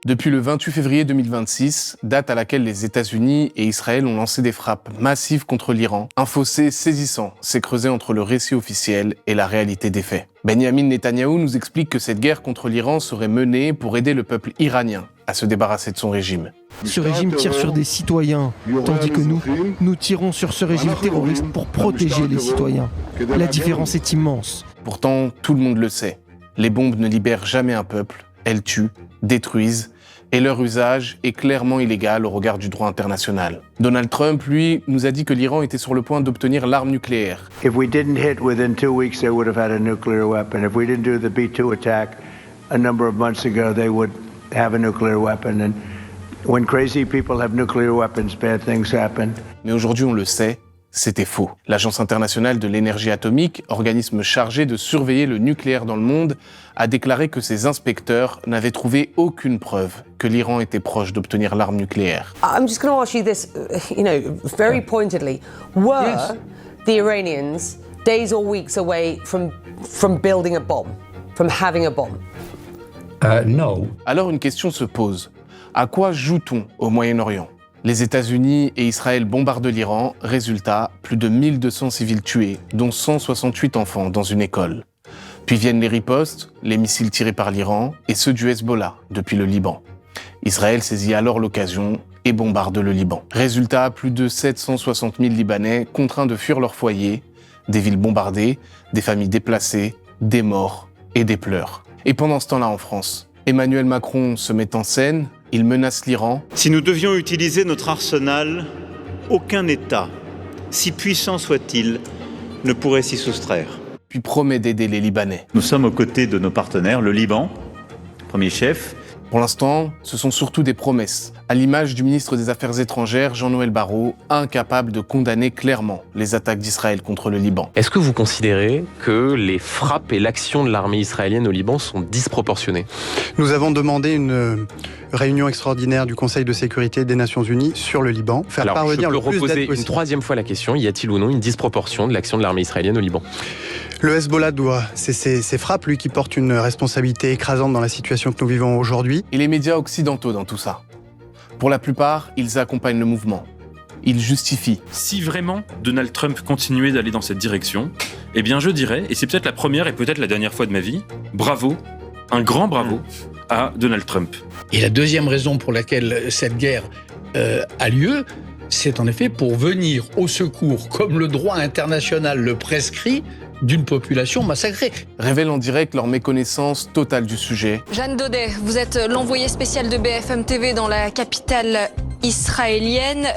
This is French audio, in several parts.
Depuis le 28 février 2026, date à laquelle les États-Unis et Israël ont lancé des frappes massives contre l'Iran, un fossé saisissant s'est creusé entre le récit officiel et la réalité des faits. Benyamin Netanyahou nous explique que cette guerre contre l'Iran serait menée pour aider le peuple iranien à se débarrasser de son régime. Ce régime tire sur des citoyens, tandis que nous tirons sur ce régime terroriste pour protéger les citoyens. La différence est immense. Pourtant, tout le monde le sait. Les bombes ne libèrent jamais un peuple, elles tuent, détruisent, et leur usage est clairement illégal au regard du droit international. Donald Trump, lui, nous a dit que l'Iran était sur le point d'obtenir l'arme nucléaire. If we didn't hit within 2 weeks, they would have had a nuclear weapon. If we didn't do the B-2 attack a number of months ago, they would have a nuclear weapon. And when crazy people have nuclear weapons, bad things happen. Mais aujourd'hui, on le sait, c'était faux. L'Agence internationale de l'énergie atomique, organisme chargé de surveiller le nucléaire dans le monde, a déclaré que ses inspecteurs n'avaient trouvé aucune preuve que l'Iran était proche d'obtenir l'arme nucléaire. I'm just going to ask you this, very pointedly. Were the Iranians days or weeks away from building a bomb, from having a bomb? No. Alors une question se pose. À quoi joue-t-on au Moyen-Orient ? Les États-Unis et Israël bombardent l'Iran, résultat, plus de 1200 civils tués, dont 168 enfants dans une école. Puis viennent les ripostes, les missiles tirés par l'Iran et ceux du Hezbollah, depuis le Liban. Israël saisit alors l'occasion et bombarde le Liban. Résultat, plus de 760 000 Libanais contraints de fuir leur foyer, des villes bombardées, des familles déplacées, des morts et des pleurs. Et pendant ce temps-là en France, Emmanuel Macron se met en scène, il menace l'Iran. Si nous devions utiliser notre arsenal, aucun État, si puissant soit-il, ne pourrait s'y soustraire. Puis promet d'aider les Libanais. Nous sommes aux côtés de nos partenaires, le Liban, premier chef. Pour l'instant, ce sont surtout des promesses, à l'image du ministre des Affaires étrangères, Jean-Noël Barrot, incapable de condamner clairement les attaques d'Israël contre le Liban. Est-ce que vous considérez que les frappes et l'action de l'armée israélienne au Liban sont disproportionnées ? Nous avons demandé une réunion extraordinaire du Conseil de sécurité des Nations Unies sur le Liban. Alors, je peux reposer une troisième fois la question, y a-t-il ou non une disproportion de l'action de l'armée israélienne au Liban ? Le Hezbollah doit cesser ses frappes, lui qui porte une responsabilité écrasante dans la situation que nous vivons aujourd'hui. Et les médias occidentaux dans tout ça ? Pour la plupart, ils accompagnent le mouvement. Ils justifient. Si vraiment Donald Trump continuait d'aller dans cette direction, eh bien je dirais, et c'est peut-être la première et peut-être la dernière fois de ma vie, bravo, un grand bravo à Donald Trump. Et la deuxième raison pour laquelle cette guerre a lieu, c'est en effet pour venir au secours, comme le droit international le prescrit, d'une population massacrée. Révèlent en direct leur méconnaissance totale du sujet. Jeanne Daudet, vous êtes l'envoyée spéciale de BFM TV dans la capitale israélienne,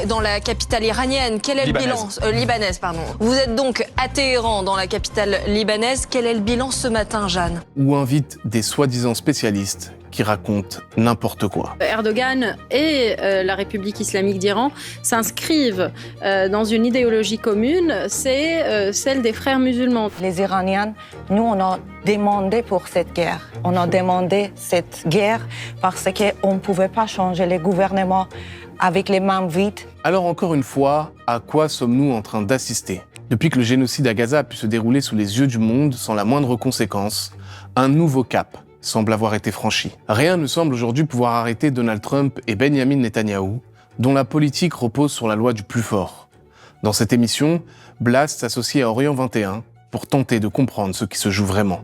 dans la capitale iranienne. Quel est libanaise. Le bilan libanaise, pardon. Vous êtes donc à Téhéran, dans la capitale libanaise. Quel est le bilan ce matin, Jeanne ? Où invite des soi-disant spécialistes qui racontent n'importe quoi. Erdogan et la République islamique d'Iran s'inscrivent dans une idéologie commune, c'est celle des frères musulmans. Les Iraniens, nous, on a demandé pour cette guerre. On a demandé cette guerre parce qu'on ne pouvait pas changer les gouvernements avec les mains vides. Alors encore une fois, à quoi sommes-nous en train d'assister ? Depuis que le génocide à Gaza a pu se dérouler sous les yeux du monde sans la moindre conséquence, un nouveau cap semble avoir été franchi. Rien ne semble aujourd'hui pouvoir arrêter Donald Trump et Benyamin Netanyahou, dont la politique repose sur la loi du plus fort. Dans cette émission, Blast s'associe à Orient 21 pour tenter de comprendre ce qui se joue vraiment.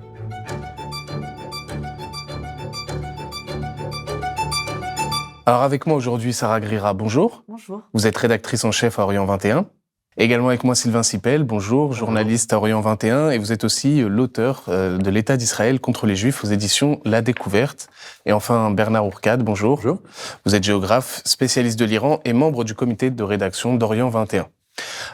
Alors avec moi aujourd'hui, Sarah Grira, bonjour. Bonjour. Vous êtes rédactrice en chef à Orient 21. Également avec moi Sylvain Sipel, bonjour, journaliste à Orient 21, et vous êtes aussi l'auteur de l'État d'Israël contre les Juifs aux éditions La Découverte. Et enfin Bernard Ourcade, bonjour. Bonjour. Vous êtes géographe, spécialiste de l'Iran et membre du comité de rédaction d'Orient 21.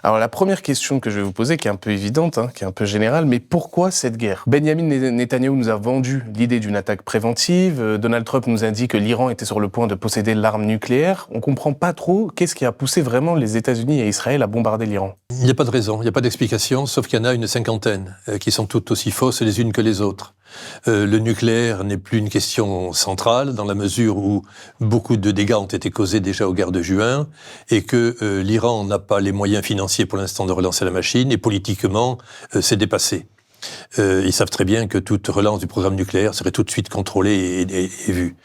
Alors la première question que je vais vous poser, qui est un peu évidente, qui est un peu générale, mais pourquoi cette guerre ? Benyamin Netanyahou nous a vendu l'idée d'une attaque préventive, Donald Trump nous a dit que l'Iran était sur le point de posséder l'arme nucléaire. On comprend pas trop qu'est-ce qui a poussé vraiment les États-Unis et Israël à bombarder l'Iran. Il n'y a pas de raison, il n'y a pas d'explication, sauf qu'il y en a une cinquantaine, qui sont toutes aussi fausses les unes que les autres. Le nucléaire n'est plus une question centrale dans la mesure où beaucoup de dégâts ont été causés déjà aux guerres de juin et que l'Iran n'a pas les moyens financiers pour l'instant de relancer la machine et politiquement c'est dépassé. Ils savent très bien que toute relance du programme nucléaire serait tout de suite contrôlée et vue.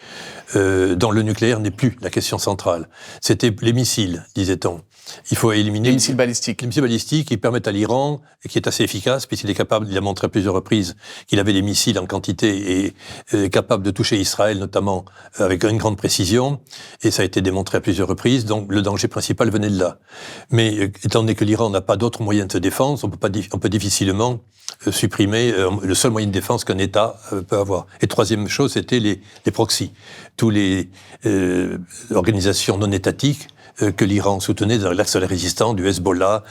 Dans le nucléaire n'est plus la question centrale. C'était les missiles, disait-on. Il faut éliminer les missiles balistiques. Les missiles balistiques qui permettent à l'Iran, et qui est assez efficace, puisqu'il est capable, il a montré à plusieurs reprises qu'il avait des missiles en quantité et capable de toucher Israël, notamment avec une grande précision. Et ça a été démontré à plusieurs reprises. Donc le danger principal venait de là. Mais étant donné que l'Iran n'a pas d'autres moyens de se défendre, on peut difficilement supprimer le seul moyen de défense qu'un État peut avoir. Et troisième chose, c'était les proxys. Tous les organisations non étatiques que l'Iran soutenait dans l'axe résistant, du Hezbollah,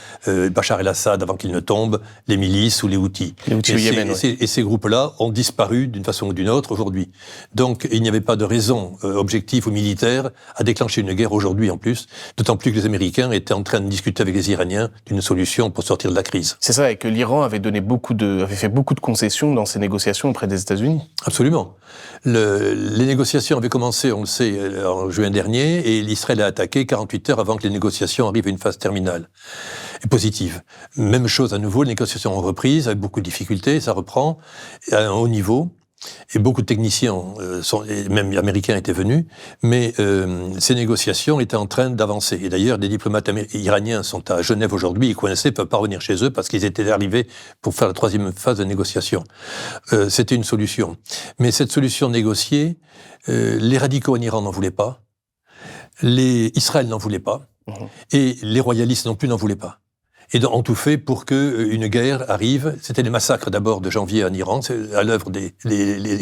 Bachar el-Assad avant qu'il ne tombe, les milices ou les Houthis. Les Houthis au Yémen, et ces groupes-là ont disparu d'une façon ou d'une autre aujourd'hui. Donc il n'y avait pas de raison objective ou militaire à déclencher une guerre aujourd'hui en plus, d'autant plus que les Américains étaient en train de discuter avec les Iraniens d'une solution pour sortir de la crise. C'est ça, et que l'Iran avait fait beaucoup de concessions dans ses négociations auprès des États-Unis. Absolument. Les négociations avaient commencé, on le sait, en juin dernier, et l'Israël a attaqué 48 heures avant que les négociations arrivent à une phase terminale et positive. Même chose à nouveau, les négociations ont repris avec beaucoup de difficultés, ça reprend à un haut niveau. Et beaucoup de techniciens, même américains, étaient venus, mais ces négociations étaient en train d'avancer. Et d'ailleurs, des diplomates iraniens sont à Genève aujourd'hui, ils coincés, ne peuvent pas revenir chez eux parce qu'ils étaient arrivés pour faire la troisième phase de négociation. C'était une solution. Mais cette solution négociée, les radicaux en Iran n'en voulaient pas, Israël n'en voulait pas, et les royalistes non plus n'en voulaient pas. Et ont tout fait pour qu'une guerre arrive. C'était les massacres d'abord de janvier en Iran, c'est à l'œuvre des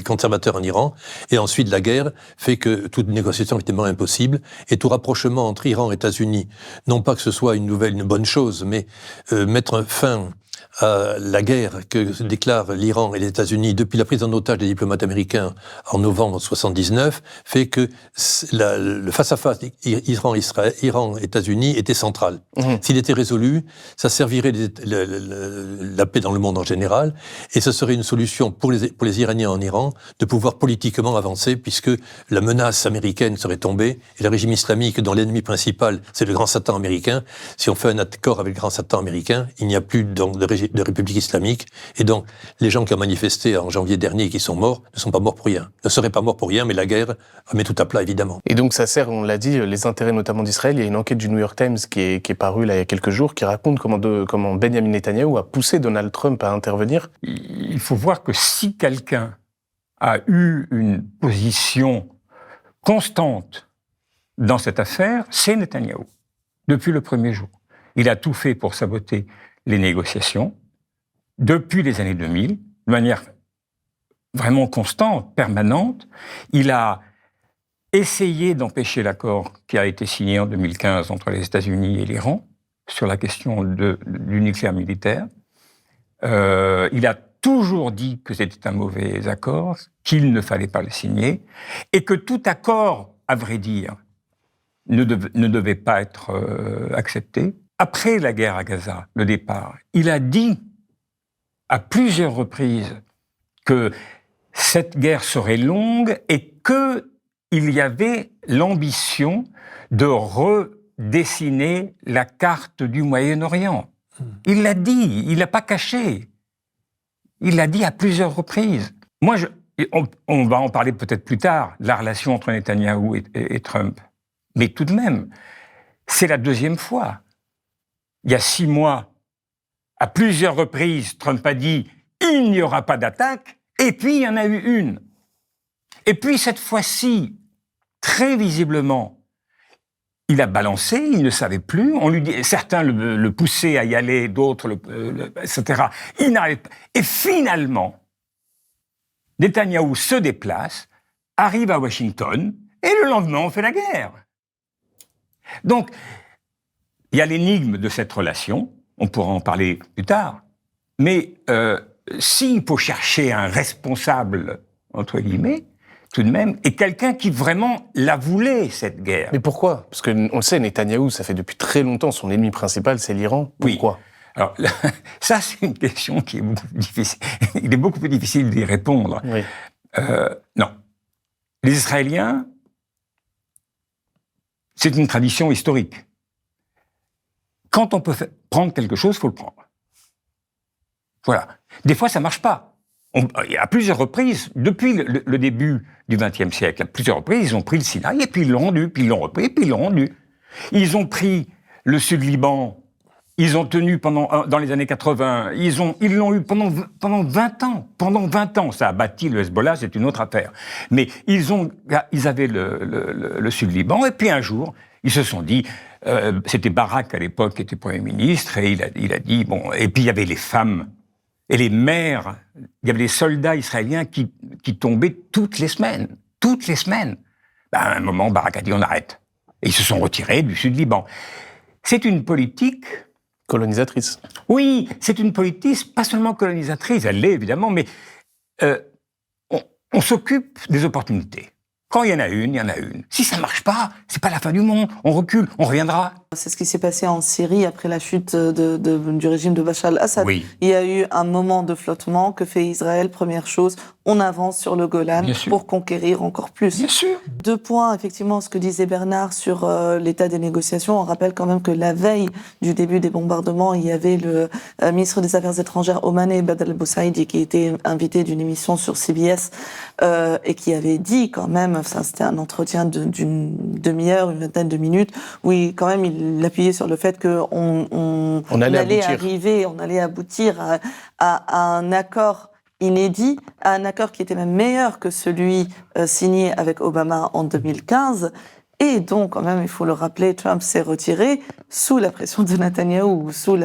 conservateurs en Iran, et ensuite la guerre fait que toute négociation est tellement impossible, et tout rapprochement entre Iran et États-Unis, non pas que ce soit une bonne chose, mais mettre fin à la guerre que déclarent l'Iran et les États-Unis depuis la prise en otage des diplomates américains en novembre 1979 fait que le face-à-face Iran-États-Unis était central. S'il était résolu, ça servirait la paix dans le monde en général, et ce serait une solution pour les Iraniens en Iran de pouvoir politiquement avancer, puisque la menace américaine serait tombée, et le régime islamique, dont l'ennemi principal, c'est le grand Satan américain. Si on fait un accord avec le grand Satan américain, il n'y a plus donc de République islamique, et donc les gens qui ont manifesté en janvier dernier et qui sont morts ne sont pas morts pour rien, ne seraient pas morts pour rien, mais la guerre met tout à plat évidemment. Et donc ça sert, on l'a dit, les intérêts notamment d'Israël. Il y a une enquête du New York Times qui est parue là il y a quelques jours qui raconte comment Benjamin Netanyahou a poussé Donald Trump à intervenir. Il faut voir que si quelqu'un a eu une position constante dans cette affaire, c'est Netanyahou, depuis le premier jour. Il a tout fait pour saboter les négociations, depuis les années 2000, de manière vraiment constante, permanente. Il a essayé d'empêcher l'accord qui a été signé en 2015 entre les États-Unis et l'Iran sur la question du nucléaire militaire. Il a toujours dit que c'était un mauvais accord, qu'il ne fallait pas le signer, et que tout accord, à vrai dire, ne devait pas être accepté. Après la guerre à Gaza, le départ, il a dit à plusieurs reprises que cette guerre serait longue et qu'il y avait l'ambition de redessiner la carte du Moyen-Orient. Il l'a dit, il l'a pas caché. Il l'a dit à plusieurs reprises. Moi, on va en parler peut-être plus tard, de la relation entre Netanyahou et Trump. Mais tout de même, c'est la deuxième fois. Il y a 6 mois, à plusieurs reprises, Trump a dit « il n'y aura pas d'attaque », et puis il y en a eu une. Et puis cette fois-ci, très visiblement, il a balancé, il ne savait plus, on lui dit, certains le poussaient à y aller, d'autres, etc. Il n'arrivait pas. Et finalement, Netanyahou se déplace, arrive à Washington, et le lendemain, on fait la guerre. Donc, il y a l'énigme de cette relation, on pourra en parler plus tard, mais s'il faut chercher un responsable, entre guillemets, tout de même, et quelqu'un qui vraiment la voulait, cette guerre. Mais pourquoi ? Parce qu'on le sait, Netanyahou, ça fait depuis très longtemps, son ennemi principal, c'est l'Iran. Pourquoi ? Oui. Alors, ça, c'est une question qui est beaucoup plus difficile. Il est beaucoup plus difficile d'y répondre. Oui. Non. Les Israéliens, c'est une tradition historique. Quand on peut prendre quelque chose, il faut le prendre. Voilà. Des fois, ça marche pas. À plusieurs reprises, depuis le début du XXe siècle, à plusieurs reprises, ils ont pris le Sinaï, et puis ils l'ont rendu, puis ils l'ont repris, puis ils l'ont rendu. Ils ont pris le Sud-Liban, ils ont tenu dans les années 80, ils l'ont eu pendant 20 ans. Pendant 20 ans, ça a bâti le Hezbollah, c'est une autre affaire. Mais ils avaient le Sud-Liban, et puis un jour, ils se sont dit, c'était Barak à l'époque qui était Premier ministre, et il a dit, bon, et puis il y avait les femmes, et les mères, il y avait des soldats israéliens qui tombaient toutes les semaines. Toutes les semaines. À un moment, Barak a dit, on arrête. Et ils se sont retirés du Sud-Liban. C'est une politique... colonisatrice. Oui, c'est une politique pas seulement colonisatrice, elle l'est évidemment, mais on s'occupe des opportunités. Quand il y en a une, il y en a une. Si ça marche pas, c'est pas la fin du monde. On recule, on reviendra. C'est ce qui s'est passé en Syrie après la chute du régime de Bachar al-Assad. Oui. Il y a eu un moment de flottement que fait Israël. Première chose, on avance sur le Golan pour conquérir encore plus. Bien sûr. 2 points, effectivement, ce que disait Bernard sur l'état des négociations. On rappelle quand même que la veille du début des bombardements, il y avait le ministre des Affaires étrangères omanais, Badr al-Boussaïdi, qui était invité d'une émission sur CBS et qui avait dit quand même, ça c'était un entretien d'une demi-heure, une vingtaine de minutes, où il appuyait sur le fait qu'on allait aboutir à un accord inédit, à un accord qui était même meilleur que celui signé avec Obama en 2015. Et donc, quand même, il faut le rappeler, Trump s'est retiré sous la pression de Netanyahou, sous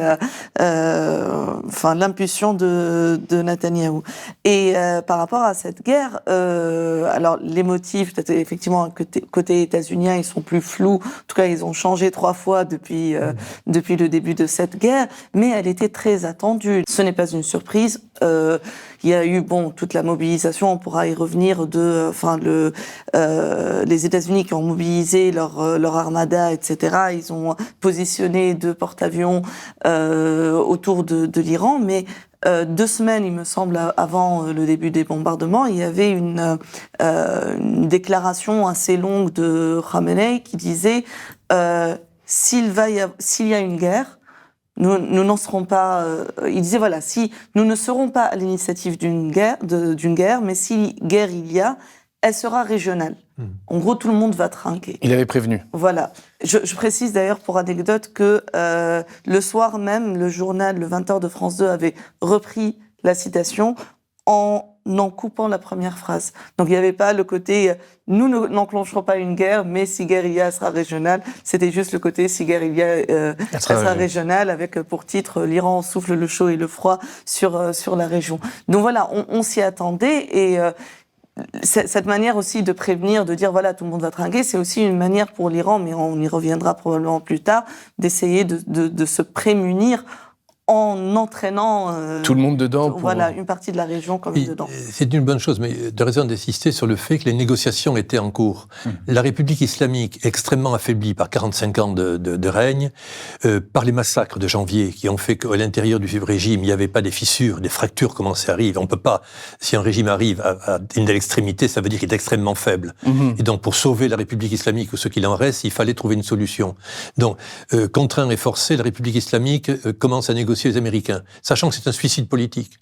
l'impulsion de Netanyahou. Et par rapport à cette guerre, alors les motifs, peut-être effectivement côté états-unien, ils sont plus flous. En tout cas, ils ont changé 3 fois depuis le début de cette guerre, mais elle était très attendue. Ce n'est pas une surprise. Il y a eu toute la mobilisation, on pourra y revenir les États-Unis qui ont mobilisé leur armada, etc. Ils ont positionné 2 porte-avions autour de l'Iran, mais 2 semaines, il me semble, avant le début des bombardements, il y avait une déclaration assez longue de Khamenei qui disait s'il y a une guerre, nous n'en serons pas. Il disait voilà, si nous ne serons pas à l'initiative d'une guerre, mais si guerre il y a, elle sera régionale. En gros, tout le monde va trinquer. Il avait prévenu. Voilà. Je précise d'ailleurs pour anecdote que le soir même, le journal, le 20h de France 2 avait repris la citation en coupant la première phrase. Donc il n'y avait pas le côté nous n'enclencherons pas une guerre, mais si guerre il y a, elle sera régionale. C'était juste le côté si guerre il y a, elle sera régionale, avec pour titre l'Iran souffle le chaud et le froid sur la région. Donc voilà, on s'y attendait et cette manière aussi de prévenir, de dire voilà tout le monde va trinquer, c'est aussi une manière pour l'Iran, mais on y reviendra probablement plus tard, d'essayer de se prémunir en entraînant tout le monde dedans. Voilà, une partie de la région comme dedans. C'est une bonne chose, mais de raison d'insister sur le fait que les négociations étaient en cours. La République islamique, extrêmement affaiblie par 45 ans de règne, par les massacres de janvier qui ont fait qu'à l'intérieur du régime, il n'y avait pas des fissures, des fractures commençaient à arriver. On ne peut pas, si un régime arrive à une telle extrémité, ça veut dire qu'il est extrêmement faible. Et donc, pour sauver la République islamique ou ce qu'il en reste, il fallait trouver une solution. Donc, contraint et forcé, la République islamique commence à négocier les Américains, sachant que c'est un suicide politique.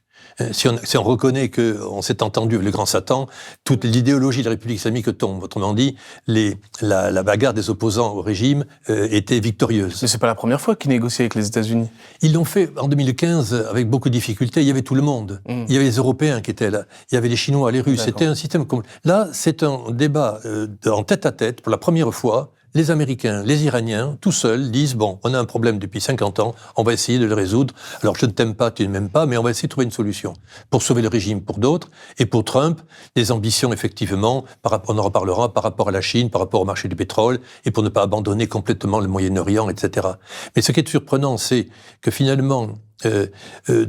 Si on reconnaît qu'on s'est entendu avec le grand Satan, toute l'idéologie de la République islamique tombe. Autrement dit, la bagarre des opposants au régime était victorieuse. Mais c'est pas la première fois qu'ils négocient avec les États-Unis. Ils l'ont fait en 2015 avec beaucoup de difficultés. Il y avait tout le monde. Il y avait les Européens qui étaient là. Il y avait les Chinois, les Russes. C'était un système comme... Là, c'est un débat en tête-à-tête pour la première fois. Les Américains, les Iraniens, tout seuls, disent « Bon, on a un problème depuis 50 ans, on va essayer de le résoudre. Alors, je ne t'aime pas, tu ne m'aimes pas, mais on va essayer de trouver une solution. » Pour sauver le régime pour d'autres. Et pour Trump, des ambitions, effectivement, on en reparlera, par rapport à la Chine, par rapport au marché du pétrole, et pour ne pas abandonner complètement le Moyen-Orient, etc. Mais ce qui est surprenant, c'est que finalement,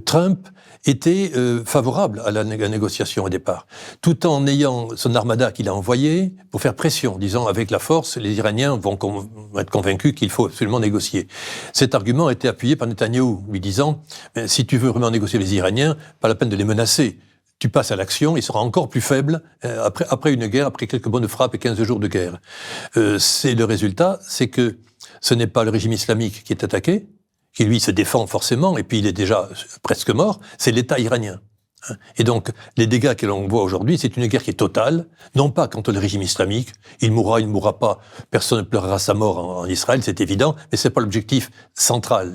Trump était favorable à la négociation au départ, tout en ayant son armada qu'il a envoyé pour faire pression, disant avec la force, les Iraniens vont être convaincus qu'il faut absolument négocier. Cet argument a été appuyé par Netanyahou, lui disant si tu veux vraiment négocier les Iraniens, pas la peine de les menacer. Tu passes à l'action, il sera encore plus faible après une guerre, après quelques bonnes frappes et 15 jours de guerre. C'est le résultat, c'est que ce n'est pas le régime islamique qui est attaqué, qui lui se défend forcément, et puis il est déjà presque mort, c'est l'État iranien. Et donc, les dégâts que l'on voit aujourd'hui, c'est une guerre qui est totale, non pas contre le régime islamique, il mourra, il ne mourra pas, personne ne pleurera sa mort en Israël, c'est évident, mais c'est pas l'objectif central.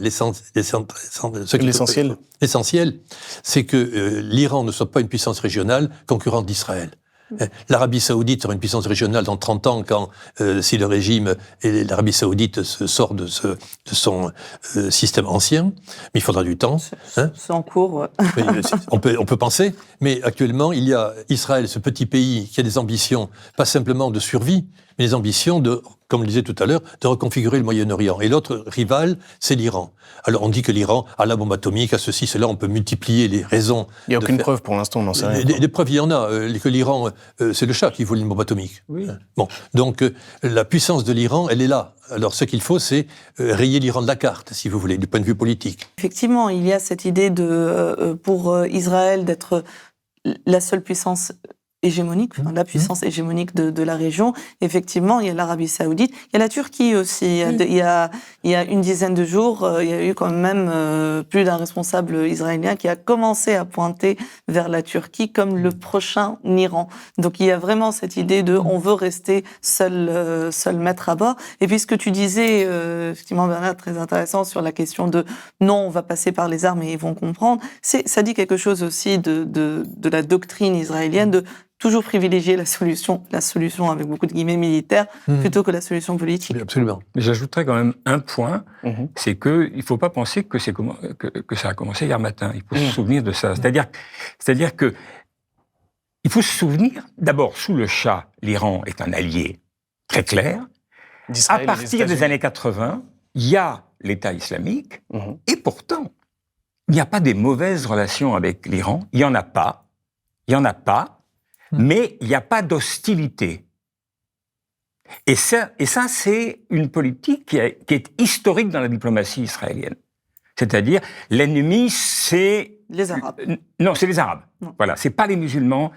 L'essentiel, c'est que l'Iran ne soit pas une puissance régionale concurrente d'Israël. L'Arabie Saoudite sera une puissance régionale dans 30 ans quand, si le régime et l'Arabie Saoudite se sort de son système ancien, mais il faudra du temps. C'est en cours, ouais. On peut penser, mais actuellement, il y a Israël, ce petit pays qui a des ambitions, pas simplement de survie, mais des ambitions de, comme je le disais tout à l'heure, de reconfigurer le Moyen-Orient. Et l'autre rival, c'est l'Iran. Alors on dit que l'Iran a la bombe atomique, a ceci, cela, on peut multiplier les raisons. Il n'y a aucune preuve pour l'instant, on n'en sait rien. Des preuves, il y en a. Que l'Iran, c'est le chat qui vole une bombe atomique. Oui. Bon, donc la puissance de l'Iran, elle est là. Alors ce qu'il faut, c'est rayer l'Iran de la carte, si vous voulez, du point de vue politique. Effectivement, il y a cette idée pour Israël d'être la seule puissance hégémonique, la puissance hégémonique de la région. Effectivement, il y a l'Arabie Saoudite, il y a la Turquie aussi. Il y a une dizaine de jours, il y a eu quand même plus d'un responsable israélien qui a commencé à pointer vers la Turquie comme le prochain Iran. Donc il y a vraiment cette idée de on veut rester seul maître à bord. Et puis ce que tu disais, effectivement Bernard, très intéressant sur la question de non, on va passer par les armes et ils vont comprendre. Ça dit quelque chose aussi de la doctrine israélienne de toujours privilégier la solution avec beaucoup de guillemets militaires, plutôt que la solution politique. Oui, absolument. Mais j'ajouterais quand même un point, c'est qu'il ne faut pas penser que ça a commencé hier matin. Il faut se souvenir de ça. C'est-à-dire que il faut se souvenir, d'abord, sous le Shah, l'Iran est un allié très clair. À partir des années 80, il y a l'État islamique, et pourtant, il n'y a pas des mauvaises relations avec l'Iran. Il n'y en a pas. Mais il n'y a pas d'hostilité. Et ça, c'est une politique qui est historique dans la diplomatie israélienne. C'est-à-dire, l'ennemi, c'est... Les Arabes. Non, c'est les Arabes. Non. Voilà, c'est pas les musulmans,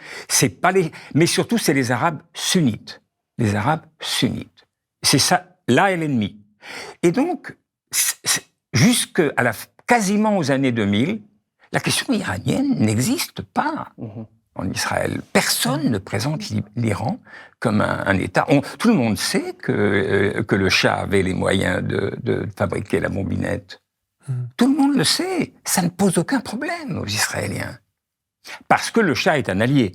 mais surtout, c'est les Arabes sunnites. Les Arabes sunnites. C'est ça, là est l'ennemi. Et donc, quasiment aux années 2000, la question iranienne n'existe pas. En Israël. Personne ne présente l'Iran comme un État. Tout le monde sait que le Shah avait les moyens de fabriquer la bombinette. Tout le monde le sait. Ça ne pose aucun problème aux Israéliens. Parce que le Shah est un allié.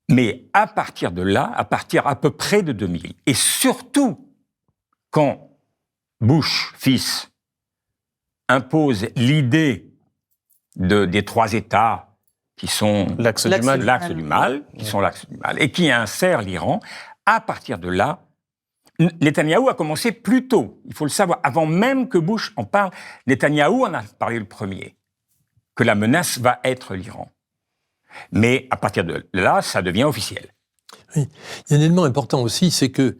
Mais à partir de là, à partir à peu près de 2000, et surtout quand Bush, fils, impose l'idée des trois États qui sont l'axe du mal, et qui insèrent l'Iran, à partir de là, Netanyahou a commencé plus tôt, il faut le savoir, avant même que Bush en parle. Netanyahou en a parlé le premier, que la menace va être l'Iran. Mais à partir de là, ça devient officiel. Oui. Il y a un élément important aussi, c'est que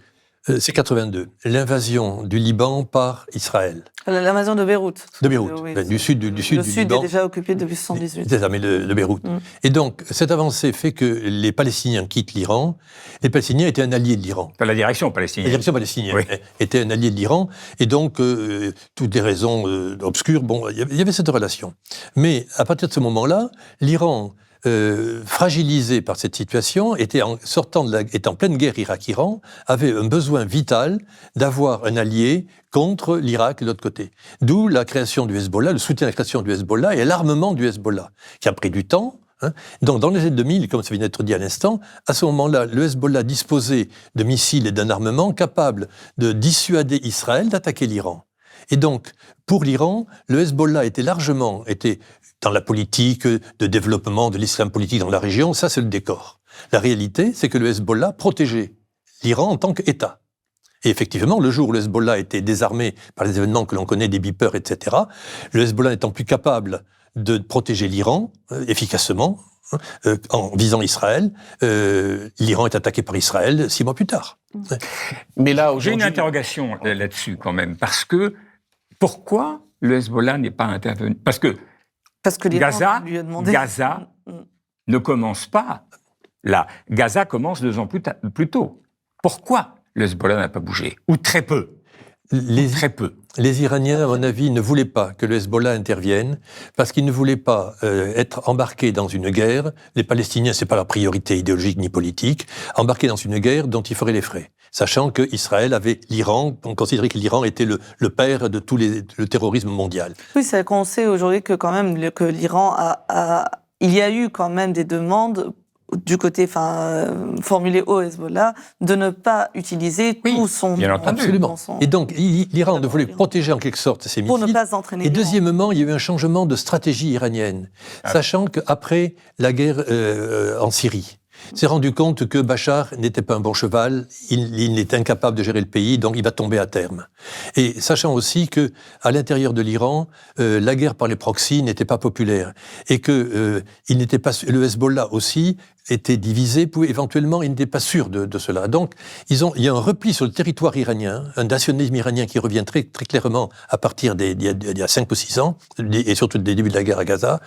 c'est 82, l'invasion du Liban par Israël. L'invasion de Beyrouth. De Beyrouth, du sud du Liban. Le sud est déjà occupé depuis 1978. C'est ça, mais de Beyrouth. Et donc, cette avancée fait que les Palestiniens quittent l'Iran. Les Palestiniens étaient un allié de l'Iran. La direction palestinienne. La direction palestinienne était un allié de l'Iran. Et donc, toutes des raisons obscures, il y avait cette relation. Mais à partir de ce moment-là, l'Iran... fragilisé par cette situation, était en pleine guerre Irak-Iran, avait un besoin vital d'avoir un allié contre l'Irak de l'autre côté. D'où la création du Hezbollah, le soutien à la création du Hezbollah et l'armement du Hezbollah, qui a pris du temps. Donc, dans les années 2000, comme ça vient d'être dit à l'instant, à ce moment-là, le Hezbollah disposait de missiles et d'un armement capable de dissuader Israël d'attaquer l'Iran. Et donc, pour l'Iran, le Hezbollah était dans la politique de développement de l'islam politique dans la région, ça c'est le décor. La réalité, c'est que le Hezbollah protégeait l'Iran en tant qu'État. Et effectivement, le jour où le Hezbollah était désarmé par les événements que l'on connaît, des beepers, etc., le Hezbollah n'étant plus capable de protéger l'Iran efficacement, en visant Israël, l'Iran est attaqué par Israël 6 mois plus tard. Mais là, j'ai une interrogation là-dessus quand même, parce que pourquoi le Hezbollah n'est pas intervenu ? Parce que Gaza ne commence pas là. Gaza commence 2 ans plus tôt. Pourquoi le Hezbollah n'a pas bougé ? Ou très peu ? Très peu. Les Iraniens, à mon avis, ne voulaient pas que le Hezbollah intervienne parce qu'ils ne voulaient pas être embarqués dans une guerre. Les Palestiniens, c'est pas leur priorité idéologique ni politique. Embarqués dans une guerre dont ils feraient les frais. Sachant que Israël avait l'Iran, on considérait que l'Iran était le père de tout le terrorisme mondial. Oui, c'est qu'on sait aujourd'hui que quand même que l'Iran il y a eu quand même des demandes du côté formulé au Hezbollah, de ne pas utiliser tout son... Absolument. Et donc, l'Iran voulait protéger en quelque sorte ses missiles. Pour ne pas s'entraîner. Et deuxièmement, il y a eu un changement de stratégie iranienne, sachant qu'après la guerre en Syrie, s'est rendu compte que Bachar n'était pas un bon cheval, il est incapable de gérer le pays, donc il va tomber à terme. Et sachant aussi que à l'intérieur de l'Iran, la guerre par les proxys n'était pas populaire et que le Hezbollah aussi était divisé, éventuellement, il n'était pas sûr de cela. Donc, il y a un repli sur le territoire iranien, un nationalisme iranien qui revient très, très clairement à partir d'il y a 5 ou 6 ans, et surtout des débuts de la guerre à Gaza.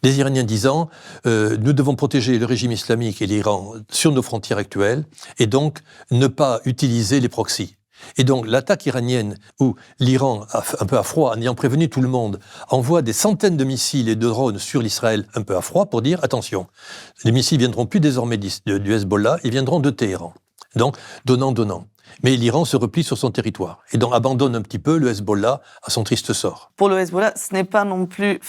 Les Iraniens disant, nous devons protéger le régime islamique et l'Iran sur nos frontières actuelles, et donc ne pas utiliser les proxys. Et donc, l'attaque iranienne, où l'Iran, un peu à froid, en ayant prévenu tout le monde, envoie des centaines de missiles et de drones sur l'Israël un peu à froid pour dire, attention, les missiles viendront plus désormais du Hezbollah, ils viendront de Téhéran. Donc, donnant. Mais l'Iran se replie sur son territoire et donc abandonne un petit peu le Hezbollah à son triste sort. Pour le Hezbollah, ce serait pas non plus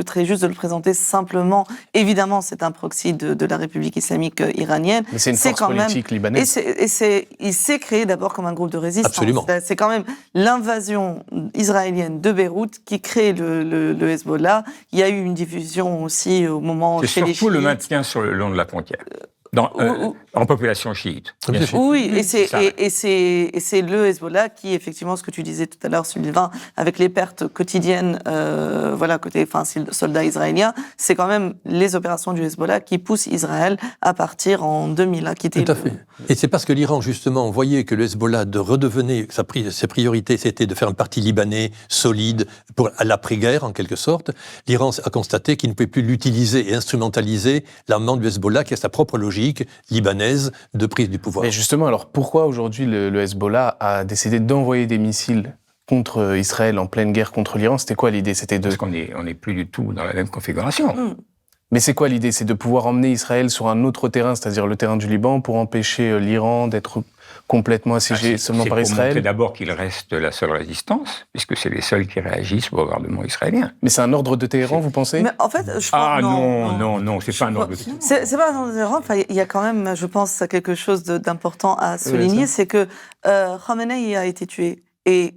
très juste de le présenter simplement. Évidemment, c'est un proxy de la République islamique iranienne. Mais c'est une force politique libanaise. Il s'est créé d'abord comme un groupe de résistance. Absolument. C'est quand même l'invasion israélienne de Beyrouth qui crée le Hezbollah. Il y a eu une division aussi au moment chez les chiites. C'est surtout le maintien sur le long de la frontière. En population chiite. Oui, et c'est le Hezbollah qui, effectivement, ce que tu disais tout à l'heure, Sylvain, avec les pertes quotidiennes, côté soldats israéliens, c'est quand même les opérations du Hezbollah qui poussent Israël à partir en 2000, à quitter. Tout à fait. Et c'est parce que l'Iran, justement, voyait que le Hezbollah redevenait, ses priorités, c'était de faire un parti libanais solide à l'après-guerre, en quelque sorte. L'Iran a constaté qu'il ne pouvait plus l'utiliser et instrumentaliser l'armement du Hezbollah, qui a sa propre logique libanaise de prise du pouvoir. Mais justement, alors pourquoi aujourd'hui le Hezbollah a décidé d'envoyer des missiles contre Israël en pleine guerre contre l'Iran? C'était quoi l'idée? Parce qu'on n'est plus du tout dans la même configuration. Mais c'est quoi l'idée? C'est de pouvoir emmener Israël sur un autre terrain, c'est-à-dire le terrain du Liban, pour empêcher l'Iran d'être complètement assiégé seulement par Israël? C'est pour montrer d'abord qu'il reste la seule résistance, puisque c'est les seuls qui réagissent au bombardement israélien. Mais c'est un ordre de Téhéran, vous pensez? Mais en fait, je pense non, c'est pas un ordre de Téhéran. C'est pas un ordre de Téhéran. Enfin, il y a quand même, je pense, quelque chose d'important à souligner, c'est que Khamenei a été tué. Et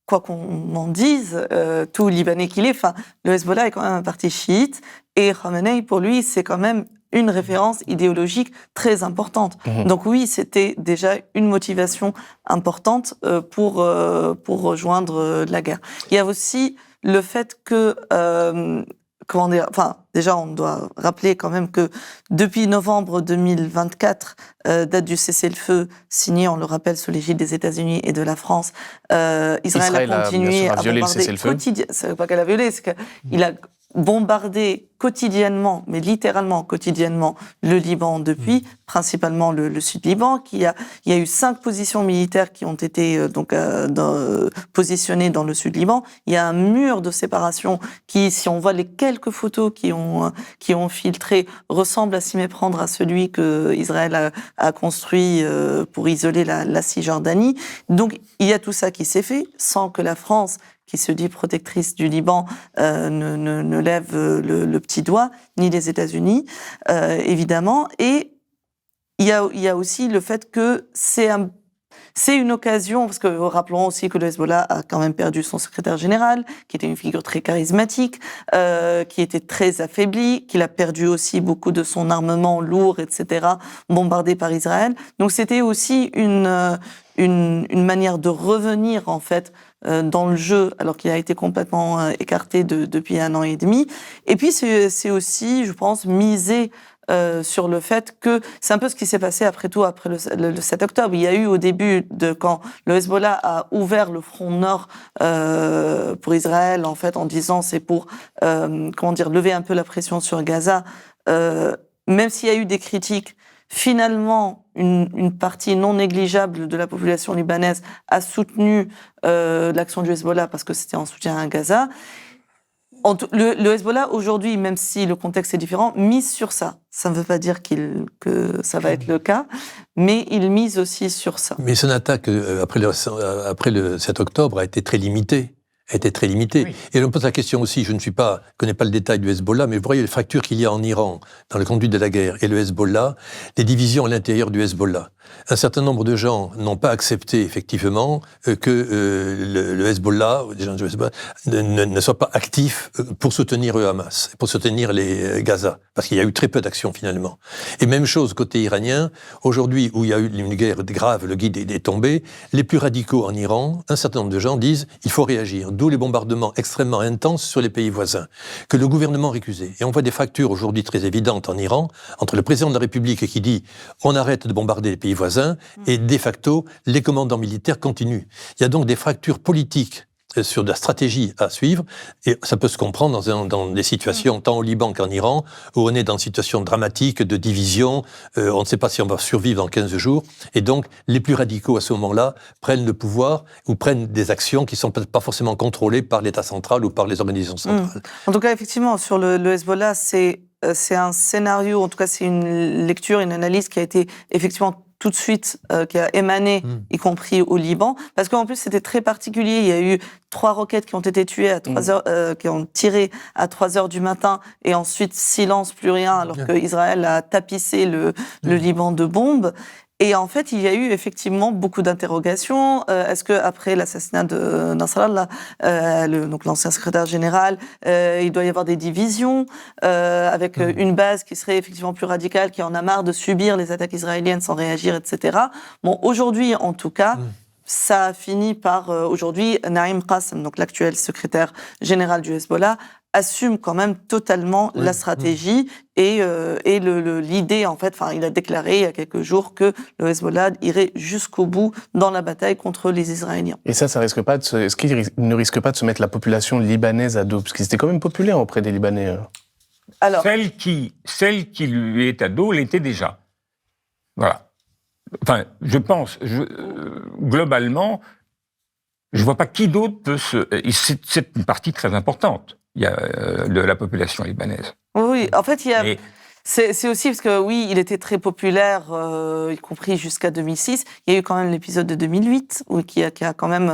quoi qu'on en dise, tout Libanais qu'il est, le Hezbollah est quand même un parti chiite, et Khamenei, pour lui, c'est quand même une référence idéologique très importante. Donc oui, c'était déjà une motivation importante pour rejoindre la guerre. Il y a aussi le fait que, déjà, on doit rappeler quand même que depuis novembre 2024, date du cessez-le-feu signé, on le rappelle, sous l'égide des États-Unis et de la France, Israël a continué à bombarder quotidiennement. C'est pas qu'elle a violé, c'est qu'il a bombardé quotidiennement, mais littéralement quotidiennement, le Liban depuis, principalement le Sud-Liban, il y a eu 5 positions militaires qui ont été positionnées dans le Sud-Liban. Il y a un mur de séparation qui, si on voit les quelques photos qui ont filtré, ressemble à s'y méprendre à celui que Israël a construit pour isoler la Cisjordanie. Donc, il y a tout ça qui s'est fait sans que la France, qui se dit protectrice du Liban, ne lève le petit doigt, ni les États-Unis, évidemment. Et il y a aussi le fait que c'est une occasion, parce que rappelons aussi que le Hezbollah a quand même perdu son secrétaire général, qui était une figure très charismatique, qui était très affaibli, qu'il a perdu aussi beaucoup de son armement lourd, etc., bombardé par Israël. Donc c'était aussi une manière de revenir, en fait, dans le jeu, alors qu'il a été complètement écarté depuis 1 an et demi. Et puis c'est aussi, je pense, miser sur le fait que c'est un peu ce qui s'est passé après le 7 octobre. Il y a eu au début quand le Hezbollah a ouvert le front nord pour Israël, en fait, en disant c'est pour lever un peu la pression sur Gaza, même s'il y a eu des critiques. Finalement, une partie non négligeable de la population libanaise a soutenu l'action du Hezbollah parce que c'était en soutien à Gaza. Le Hezbollah, aujourd'hui, même si le contexte est différent, mise sur ça. Ça ne veut pas dire que ça va être le cas, mais il mise aussi sur ça. Mais son attaque, après le 7 octobre, a été très limitée. Oui. Et on pose la question aussi, je ne connais pas le détail du Hezbollah, mais vous voyez les fractures qu'il y a en Iran dans le conduit de la guerre et le Hezbollah, les divisions à l'intérieur du Hezbollah. Un certain nombre de gens n'ont pas accepté effectivement que le Hezbollah, des gens du Hezbollah, ne soit pas actif pour soutenir le Hamas, pour soutenir les Gaza, parce qu'il y a eu très peu d'actions finalement. Et même chose côté iranien, aujourd'hui où il y a eu une guerre grave, le guide est tombé, les plus radicaux en Iran, un certain nombre de gens disent il faut réagir, d'où les bombardements extrêmement intenses sur les pays voisins, que le gouvernement récusait. Et on voit des fractures aujourd'hui très évidentes en Iran, entre le président de la République qui dit on arrête de bombarder les pays voisins, et de facto, les commandants militaires continuent. Il y a donc des fractures politiques sur la stratégie à suivre, et ça peut se comprendre dans des situations, tant au Liban qu'en Iran, où on est dans une situation dramatique de division, on ne sait pas si on va survivre dans 15 jours, et donc les plus radicaux à ce moment-là prennent le pouvoir, ou prennent des actions qui ne sont pas forcément contrôlées par l'État central ou par les organisations centrales. En tout cas, effectivement, sur le Hezbollah, c'est un scénario, en tout cas c'est une lecture, une analyse qui a été effectivement tout de suite, qui a émané, y compris au Liban, parce qu'en plus c'était très particulier. Il y a eu 3 roquettes qui ont été tuées à 3 heures, qui ont tiré à 3 heures du matin, et ensuite silence, plus rien, alors que Israël a tapissé le Liban de bombes. Et en fait, il y a eu effectivement beaucoup d'interrogations. Est-ce que après l'assassinat de Nasrallah, donc l'ancien secrétaire général, il doit y avoir des divisions avec une base qui serait effectivement plus radicale, qui en a marre de subir les attaques israéliennes sans réagir, etc. Bon, aujourd'hui, en tout cas, ça a fini par aujourd'hui Naïm Qassem, donc l'actuel secrétaire général du Hezbollah, assume quand même totalement la stratégie et l'idée, en fait, il a déclaré il y a quelques jours que le Hezbollah irait jusqu'au bout dans la bataille contre les Israéliens. Et ça risque pas est-ce qu'il ne risque pas de se mettre la population libanaise à dos, parce qu'il était quand même populaire auprès des Libanais. Alors, celle qui lui est à dos l'était déjà. Voilà. Enfin, je pense, globalement, je vois pas qui d'autre peut c'est une partie très importante. Il y a de la population libanaise. Oui, en fait, c'est aussi parce que oui, il était très populaire, y compris jusqu'à 2006. Il y a eu quand même l'épisode de 2008 qui a quand même,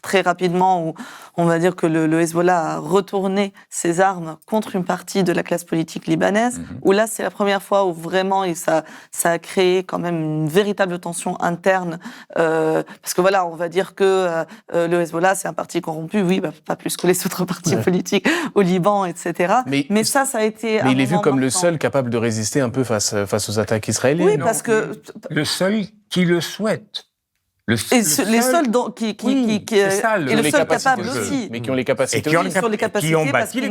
très rapidement, où on va dire que le Hezbollah a retourné ses armes contre une partie de la classe politique libanaise, où là, c'est la première fois où vraiment, et ça a créé quand même une véritable tension interne, parce que voilà, on va dire que le Hezbollah, c'est un parti corrompu, oui, pas plus que les autres partis politiques au Liban, etc. Mais ça a été... Mais il est vu comme le seul capable de résister un peu face aux attaques israéliennes. Oui, parce que... Le seul qui le souhaite. Les seuls et le seul capable aussi, mais qui ont les capacités, qui ont bâti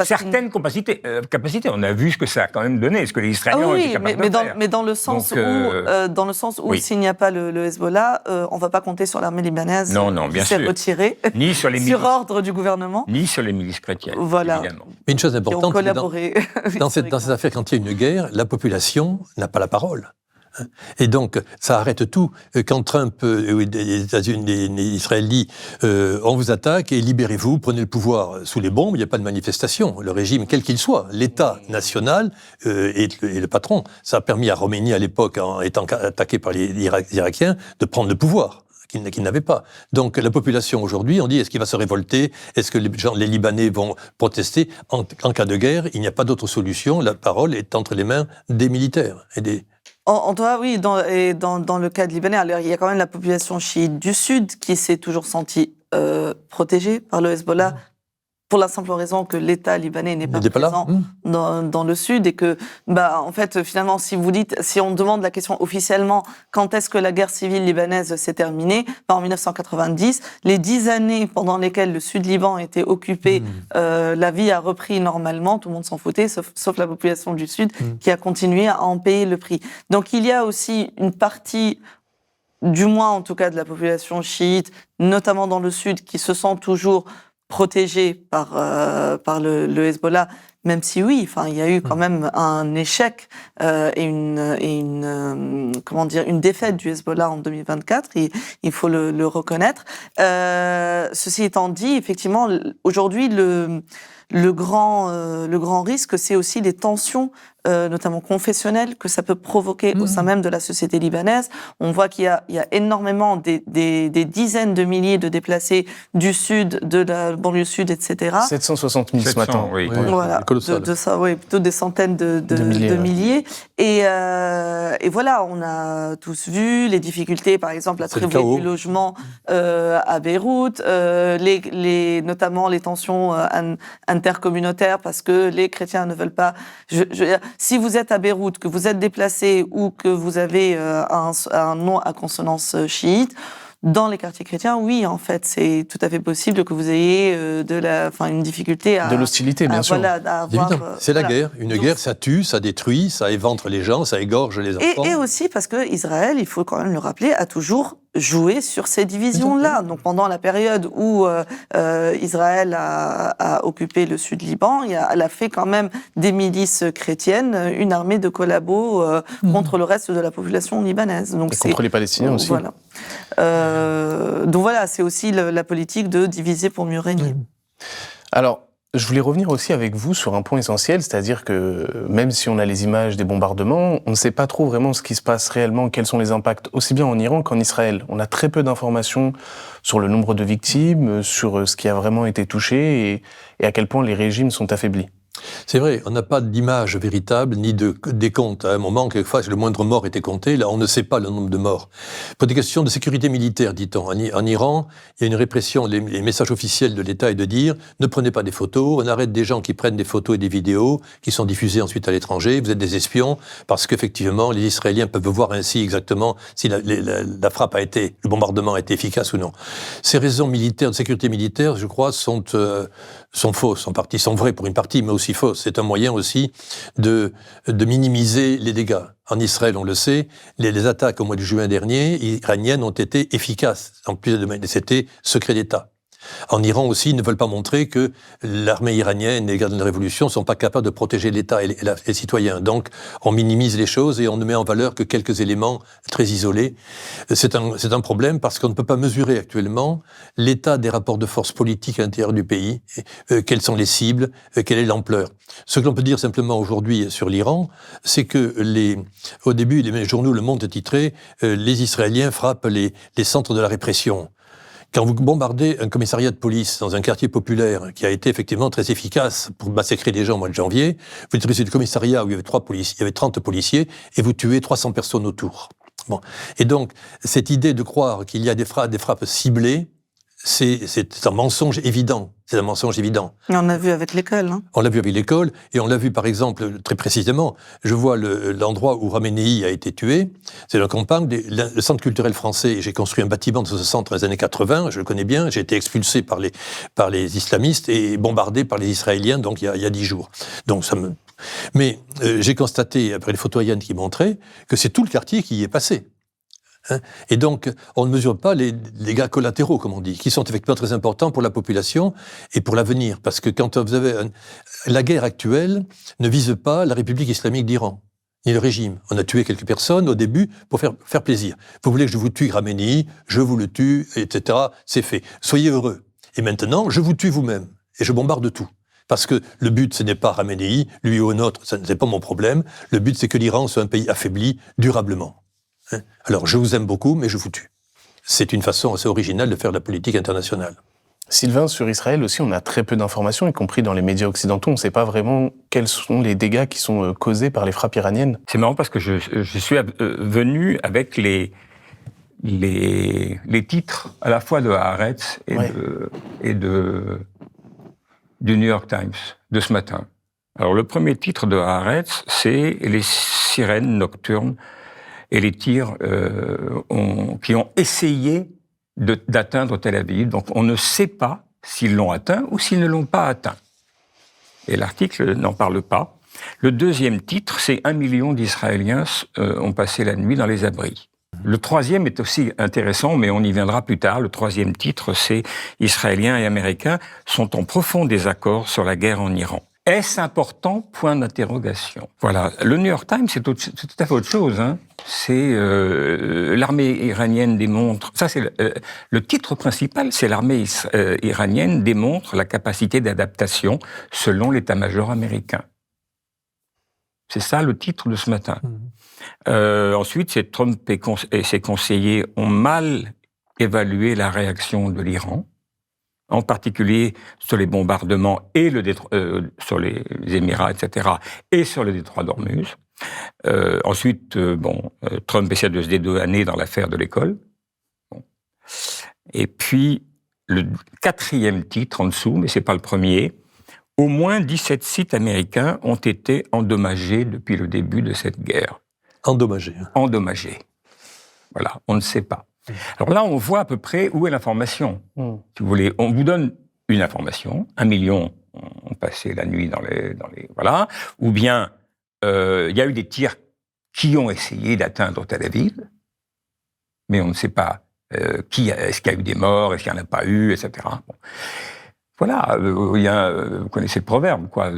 certaines capacités. On a vu ce que ça a quand même donné, ce que les Israéliens ont été capables de faire. Mais dans le sens où s'il n'y a pas le Hezbollah, on ne va pas compter sur l'armée libanaise qui s'est retirée, ni sur les milices, sur ordre du gouvernement, ni sur les milices chrétiennes. Voilà. Évidemment. Mais une chose importante, dans ces affaires, quand il y a une guerre, la population n'a pas la parole. Et donc, ça arrête tout. Quand Trump, les États-Unis, les Israéliens, on vous attaque et libérez-vous, prenez le pouvoir sous les bombes, il n'y a pas de manifestation. Le régime, quel qu'il soit, l'État national est le patron. Ça a permis à Khomeini, à l'époque, en étant attaqué par les Irakiens, de prendre le pouvoir qu'il n'avait pas. Donc la population aujourd'hui, on dit, est-ce qu'il va se révolter? Est-ce que les Libanais vont protester? En cas de guerre, il n'y a pas d'autre solution. La parole est entre les mains des militaires et des... En tout cas, oui, dans le cas de Libanais, alors il y a quand même la population chiite du Sud qui s'est toujours sentie protégée par le Hezbollah, pour la simple raison que l'État libanais n'est pas présent dans le Sud, et que, en fait, finalement, si on demande la question officiellement, quand est-ce que la guerre civile libanaise s'est terminée, en 1990, les 10 années pendant lesquelles le Sud-Liban était occupé, la vie a repris normalement, tout le monde s'en foutait, sauf la population du Sud, qui a continué à en payer le prix. Donc il y a aussi une partie, du moins en tout cas de la population chiite, notamment dans le Sud, qui se sent toujours protégés par le Hezbollah, même si oui, enfin, il y a eu quand même un échec et une défaite du Hezbollah en 2024. Il faut le reconnaître. Ceci étant dit, effectivement, aujourd'hui, le grand risque, c'est aussi les tensions, notamment confessionnelles, que ça peut provoquer au sein même de la société libanaise. On voit qu'il y a énormément des dizaines de milliers de déplacés du sud, de la banlieue sud, etc. 760 000 ce matin. Oui. Voilà, de ça, oui, plutôt des centaines de milliers. Et voilà, on a tous vu les difficultés, par exemple, à trouver du logement à Beyrouth, notamment les tensions intercommunautaires, parce que les chrétiens ne veulent pas... Si vous êtes à Beyrouth, que vous êtes déplacé ou que vous avez un nom à consonance chiite, dans les quartiers chrétiens, oui, en fait, c'est tout à fait possible que vous ayez une difficulté à... De l'hostilité, bien sûr. Voilà, c'est la guerre. Une guerre, ça tue, ça détruit, ça éventre les gens, ça égorge les enfants. Et aussi parce que Israël, il faut quand même le rappeler, a toujours joué sur ces divisions-là. Donc pendant la période où Israël a occupé le sud Liban, elle a fait quand même des milices chrétiennes, une armée de collabos contre le reste de la population libanaise. Donc et contre les Palestiniens aussi. Voilà. Donc voilà, c'est aussi la politique de diviser pour mieux régner. Alors, je voulais revenir aussi avec vous sur un point essentiel, c'est-à-dire que même si on a les images des bombardements, on ne sait pas trop vraiment ce qui se passe réellement, quels sont les impacts, aussi bien en Iran qu'en Israël. On a très peu d'informations sur le nombre de victimes, sur ce qui a vraiment été touché et à quel point les régimes sont affaiblis. C'est vrai, on n'a pas d'image véritable, ni de décompte. À un moment, quelquefois, le moindre mort était compté. Là, on ne sait pas le nombre de morts. Pour des questions de sécurité militaire, dit-on. En Iran, il y a une répression. Les messages officiels de l'État est de dire ne prenez pas des photos, on arrête des gens qui prennent des photos et des vidéos qui sont diffusées ensuite à l'étranger. Vous êtes des espions, parce qu'effectivement, les Israéliens peuvent voir ainsi exactement si la frappe le bombardement a été efficace ou non. Ces raisons militaires, de sécurité militaire, je crois, sont fausses. En partie, sont vraies pour une partie, mais aussi fausses. C'est un moyen aussi de minimiser les dégâts. En Israël, on le sait, les attaques au mois de juin dernier, iraniennes, ont été efficaces. En plus de c'était secret d'État. En Iran aussi, ils ne veulent pas montrer que l'armée iranienne et les gardes de la révolution ne sont pas capables de protéger l'État et les citoyens. Donc, on minimise les choses et on ne met en valeur que quelques éléments très isolés. C'est un problème parce qu'on ne peut pas mesurer actuellement l'état des rapports de force politiques à l'intérieur du pays, quelles sont les cibles, quelle est l'ampleur. Ce que l'on peut dire simplement aujourd'hui sur l'Iran, c'est que au début, les journaux Le Monde titraient « Les Israéliens frappent les centres de la répression ». Quand vous bombardez un commissariat de police dans un quartier populaire qui a été effectivement très efficace pour massacrer des gens au mois de janvier, vous détruisez le commissariat où il y avait 30 policiers et vous tuez 300 personnes autour. Bon. Et donc, cette idée de croire qu'il y a des frappes ciblées, c'est un mensonge évident. C'est un mensonge évident. Et on l'a vu avec l'école. Hein. On l'a vu avec l'école, et on l'a vu par exemple, très précisément, je vois l'endroit où Khamenei a été tué, c'est la campagne, le centre culturel français. J'ai construit un bâtiment de ce centre dans les années 80, je le connais bien, j'ai été expulsé par les islamistes et bombardé par les Israéliens, donc il y a 10 jours. Donc Mais j'ai constaté, après les photos aériennes qui montraient, que c'est tout le quartier qui y est passé. Et donc, on ne mesure pas les dégâts collatéraux, comme on dit, qui sont effectivement très importants pour la population et pour l'avenir. Parce que quand vous avez la guerre actuelle ne vise pas la République islamique d'Iran, ni le régime. On a tué quelques personnes au début pour faire plaisir. Vous voulez que je vous tue Khamenei, je vous le tue, etc. C'est fait. Soyez heureux. Et maintenant, je vous tue vous-même. Et je bombarde tout. Parce que le but, ce n'est pas Khamenei, lui ou un autre, ce n'est pas mon problème. Le but, c'est que l'Iran soit un pays affaibli durablement. Alors, je vous aime beaucoup, mais je vous tue. C'est une façon assez originale de faire de la politique internationale. Sylvain, sur Israël aussi, on a très peu d'informations, y compris dans les médias occidentaux. On ne sait pas vraiment quels sont les dégâts qui sont causés par les frappes iraniennes. C'est marrant parce que je suis venu avec les titres à la fois de Haaretz et du New York Times de ce matin. Alors, le premier titre de Haaretz, c'est « Les sirènes nocturnes » et les tirs qui ont essayé d'atteindre Tel Aviv. Donc on ne sait pas s'ils l'ont atteint ou s'ils ne l'ont pas atteint. Et l'article n'en parle pas. Le deuxième titre, c'est 1 million d'Israéliens ont passé la nuit dans les abris. Le troisième est aussi intéressant, mais on y viendra plus tard. Le troisième titre, c'est « Israéliens et Américains sont en profond désaccord sur la guerre en Iran ». Est-ce important? Point d'interrogation. Voilà. Le New York Times, c'est tout à fait autre chose. Hein. C'est l'armée iranienne démontre. Ça, c'est le titre principal. C'est l'armée iranienne démontre la capacité d'adaptation selon l'état-major américain. C'est ça le titre de ce matin. Ensuite, c'est Trump et ses conseillers ont mal évalué la réaction de l'Iran, en particulier sur les bombardements et sur les Émirats, etc., et sur le détroit d'Ormuz. Ensuite, Trump essaie de se dédouaner dans l'affaire de l'école. Bon. Et puis, le 4e titre en dessous, mais c'est pas le premier, au moins 17 sites américains ont été endommagés depuis le début de cette guerre. Endommagés. Endommagés. Voilà, on ne sait pas. Alors là, on voit à peu près où est l'information. Si vous voulez, on vous donne une information, 1 million ont passé la nuit dans les voilà, ou bien il y a eu des tirs qui ont essayé d'atteindre Tel Aviv, mais on ne sait pas est-ce qu'il y a eu des morts, est-ce qu'il n'y en a pas eu, etc. Bon. Voilà, vous connaissez le proverbe, quoi.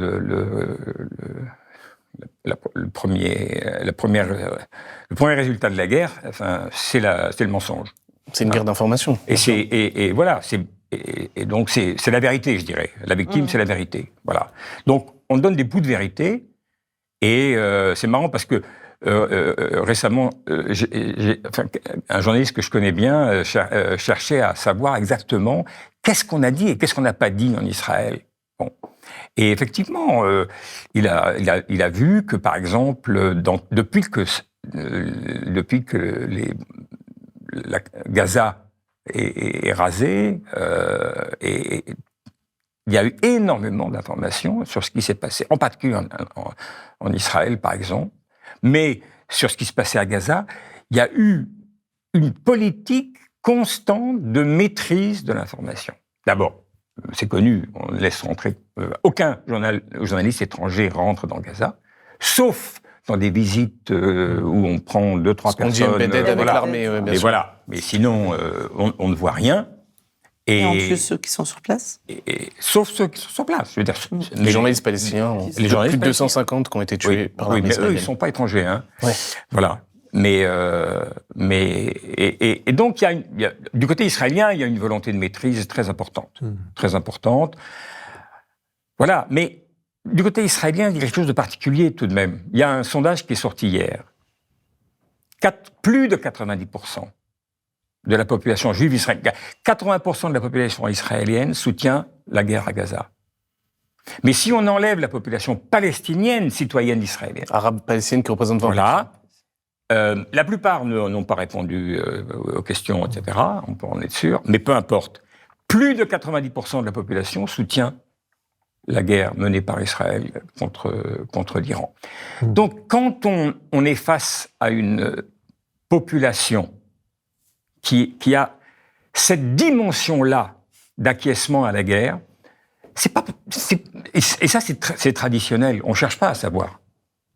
Le premier résultat de la guerre, enfin, c'est le mensonge. C'est une guerre d'information. Et voilà, donc c'est la vérité, je dirais. La victime, c'est la vérité. Voilà. Donc on donne des bouts de vérité, et c'est marrant parce que récemment, un journaliste que je connais bien cherchait à savoir exactement qu'est-ce qu'on a dit et qu'est-ce qu'on n'a pas dit en Israël. Bon. Et effectivement, il a vu que, par exemple, depuis que Gaza est rasée, et il y a eu énormément d'informations sur ce qui s'est passé, en particulier en Israël, par exemple, mais sur ce qui se passait à Gaza, il y a eu une politique constante de maîtrise de l'information. D'abord, c'est connu, on ne laisse rentrer... aucun journaliste étranger rentre dans Gaza, sauf dans des visites où on prend 2-3 personnes... On dit embedded avec l'armée, bien sûr. Voilà, mais sinon, on ne voit rien. Et en plus, ceux qui sont sur place sauf ceux qui sont sur place. Je veux dire, les journalistes palestiniens, plus de 250 qui ont été tués par l'armée israélienne. Mais eux, ils ne sont pas étrangers. Hein. Ouais. Voilà. Et donc, du côté israélien, il y a une volonté de maîtrise très importante. Très importante. Voilà. Mais du côté israélien, il y a quelque chose de particulier tout de même. Il y a un sondage qui est sorti hier. Plus de 90% de la population juive israélienne, 80% de la population israélienne soutient la guerre à Gaza. Mais si on enlève la population palestinienne, citoyenne israélienne... Arabe palestinienne qui représente 20%. Voilà. La plupart n'ont pas répondu aux questions, etc. On peut en être sûr. Mais peu importe. Plus de 90% de la population soutient la guerre menée par Israël contre l'Iran. Donc, quand on est face à une population qui a cette dimension-là d'acquiescement à la guerre, et ça, c'est traditionnel. On ne cherche pas à savoir.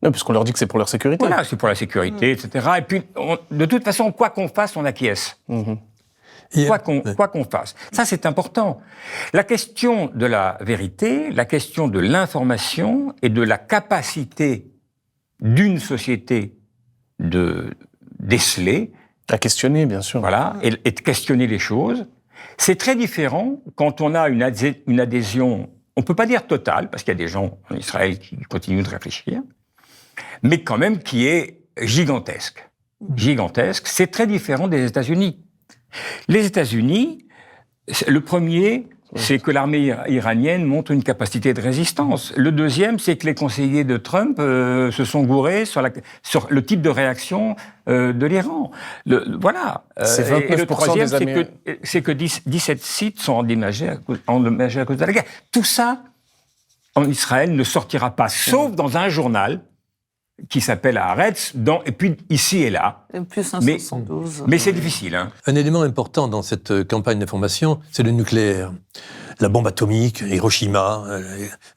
Non, puisqu'on leur dit que c'est pour leur sécurité. Voilà, c'est pour la sécurité, etc. Et puis, de toute façon, quoi qu'on fasse, on acquiesce. Quoi qu'on fasse. Ça, c'est important. La question de la vérité, la question de l'information et de la capacité d'une société de déceler... À questionner, bien sûr. Voilà, et de questionner les choses. C'est très différent quand on a une adhésion, on ne peut pas dire totale, parce qu'il y a des gens en Israël qui continuent de réfléchir, mais quand même qui est gigantesque. Gigantesque, c'est très différent des États-Unis. Les États-Unis, le premier, c'est que l'armée iranienne montre une capacité de résistance. Le deuxième, c'est que les conseillers de Trump se sont gourés sur le type de réaction de l'Iran. Voilà. C'est 29% et le troisième, des Américains. c'est que 17 sites sont endommagés à cause de la guerre. Tout ça, en Israël, ne sortira pas, sauf dans un journal qui s'appelle Haaretz, et puis ici et là. Et plus 172. Mais c'est difficile. Hein. Un élément important dans cette campagne d'information, c'est le nucléaire. La bombe atomique, Hiroshima,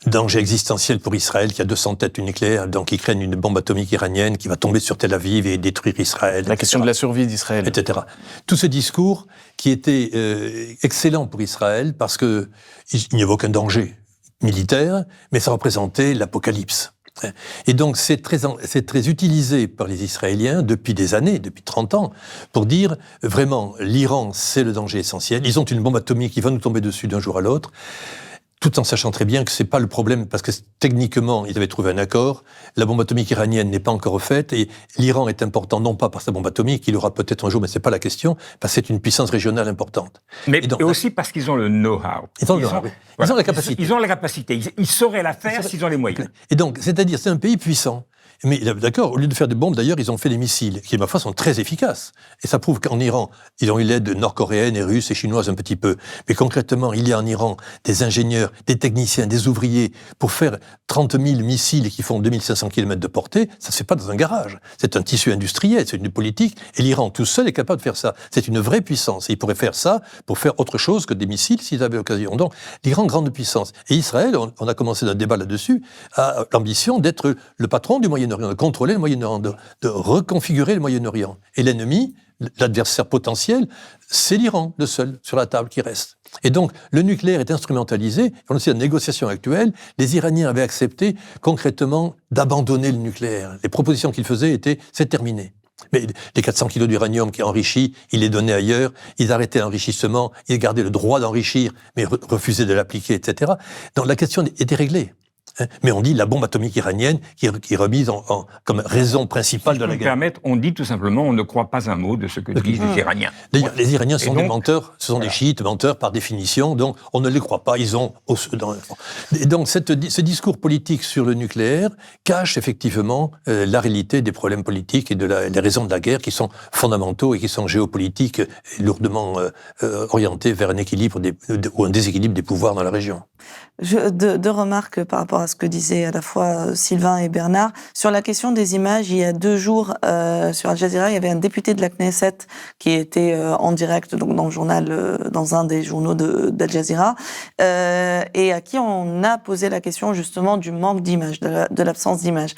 danger existentiel pour Israël qui a 200 têtes du nucléaire, donc ils craignent une bombe atomique iranienne qui va tomber sur Tel Aviv et détruire Israël. La question de la survie d'Israël. Etc. Tout ce discours qui était excellent pour Israël parce qu'il n'y avait aucun danger. militaire, mais ça représentait l'apocalypse. Et donc c'est très utilisé par les Israéliens depuis des années, depuis 30 ans, pour dire vraiment l'Iran c'est le danger essentiel. Ils ont une bombe atomique qui va nous tomber dessus d'un jour à l'autre, tout en sachant très bien que c'est pas le problème parce que techniquement ils avaient trouvé un accord. La bombe atomique iranienne n'est pas encore faite et l'Iran est important non pas par sa bombe atomique, il aura peut-être un jour, mais c'est pas la question, parce que c'est une puissance régionale importante. Mais et aussi parce qu'ils ont le know-how. Ils ont la capacité. Ils ont la capacité. Ils sauraient la faire s'ils ont les moyens. Et donc, c'est-à-dire, c'est un pays puissant. Mais d'accord, au lieu de faire des bombes, d'ailleurs, ils ont fait des missiles, qui, ma foi, sont très efficaces. Et ça prouve qu'en Iran, ils ont eu l'aide nord-coréenne et russe et chinoise un petit peu. Mais concrètement, il y a en Iran des ingénieurs, des techniciens, des ouvriers, pour faire 30 000 missiles qui font 2500 km de portée, ça ne se fait pas dans un garage. C'est un tissu industriel, c'est une politique, et l'Iran tout seul est capable de faire ça. C'est une vraie puissance. Et ils pourraient faire ça pour faire autre chose que des missiles s'ils avaient l'occasion. Donc, l'Iran, grande puissance. Et Israël, on a commencé un débat là-dessus, a l'ambition d'être le patron du Moyen-Orient, de contrôler le Moyen-Orient, de reconfigurer le Moyen-Orient. Et l'ennemi, l'adversaire potentiel, c'est l'Iran, le seul, sur la table qui reste. Et donc, le nucléaire est instrumentalisé. On sait, la négociation actuelle, les Iraniens avaient accepté concrètement d'abandonner le nucléaire. Les propositions qu'ils faisaient étaient, c'est terminé. Mais les 400 kilos d'uranium qui est enrichi, ils les donnaient ailleurs, ils arrêtaient l'enrichissement, ils gardaient le droit d'enrichir, mais refusaient de l'appliquer, etc. Donc la question était réglée. Mais on dit la bombe atomique iranienne qui est remise comme raison principale de la guerre. On dit tout simplement, on ne croit pas un mot de ce que disent les Iraniens. D'ailleurs, les Iraniens sont des menteurs, ce sont des chiites menteurs par définition, donc on ne les croit pas, ils ont... Et donc ce discours politique sur le nucléaire cache effectivement la réalité des problèmes politiques et des raisons de la guerre qui sont fondamentaux et qui sont géopolitiques et lourdement orientés vers un équilibre ou un déséquilibre des pouvoirs dans la région. Deux remarques par rapport à ce que disaient à la fois Sylvain et Bernard. Sur la question des images, il y a 2 jours, sur Al Jazeera, il y avait un député de la Knesset qui était en direct donc dans le journal, dans un des journaux d'Al Jazeera, et à qui on a posé la question justement du manque d'images, de l'absence d'images.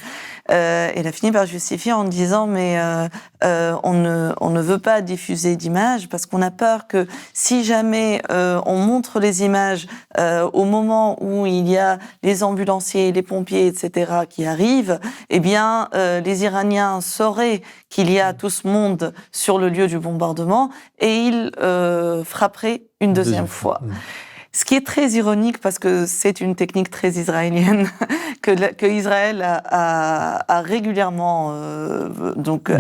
Il a fini par justifier en disant mais on ne veut pas diffuser d'images parce qu'on a peur que si jamais on montre les images au moment où il y a les ambulanciers, les pompiers, etc. qui arrivent, eh bien les Iraniens sauraient qu'il y a tout ce monde sur le lieu du bombardement et ils frapperaient une deuxième fois. Ce qui est très ironique parce que c'est une technique très israélienne que Israël a régulièrement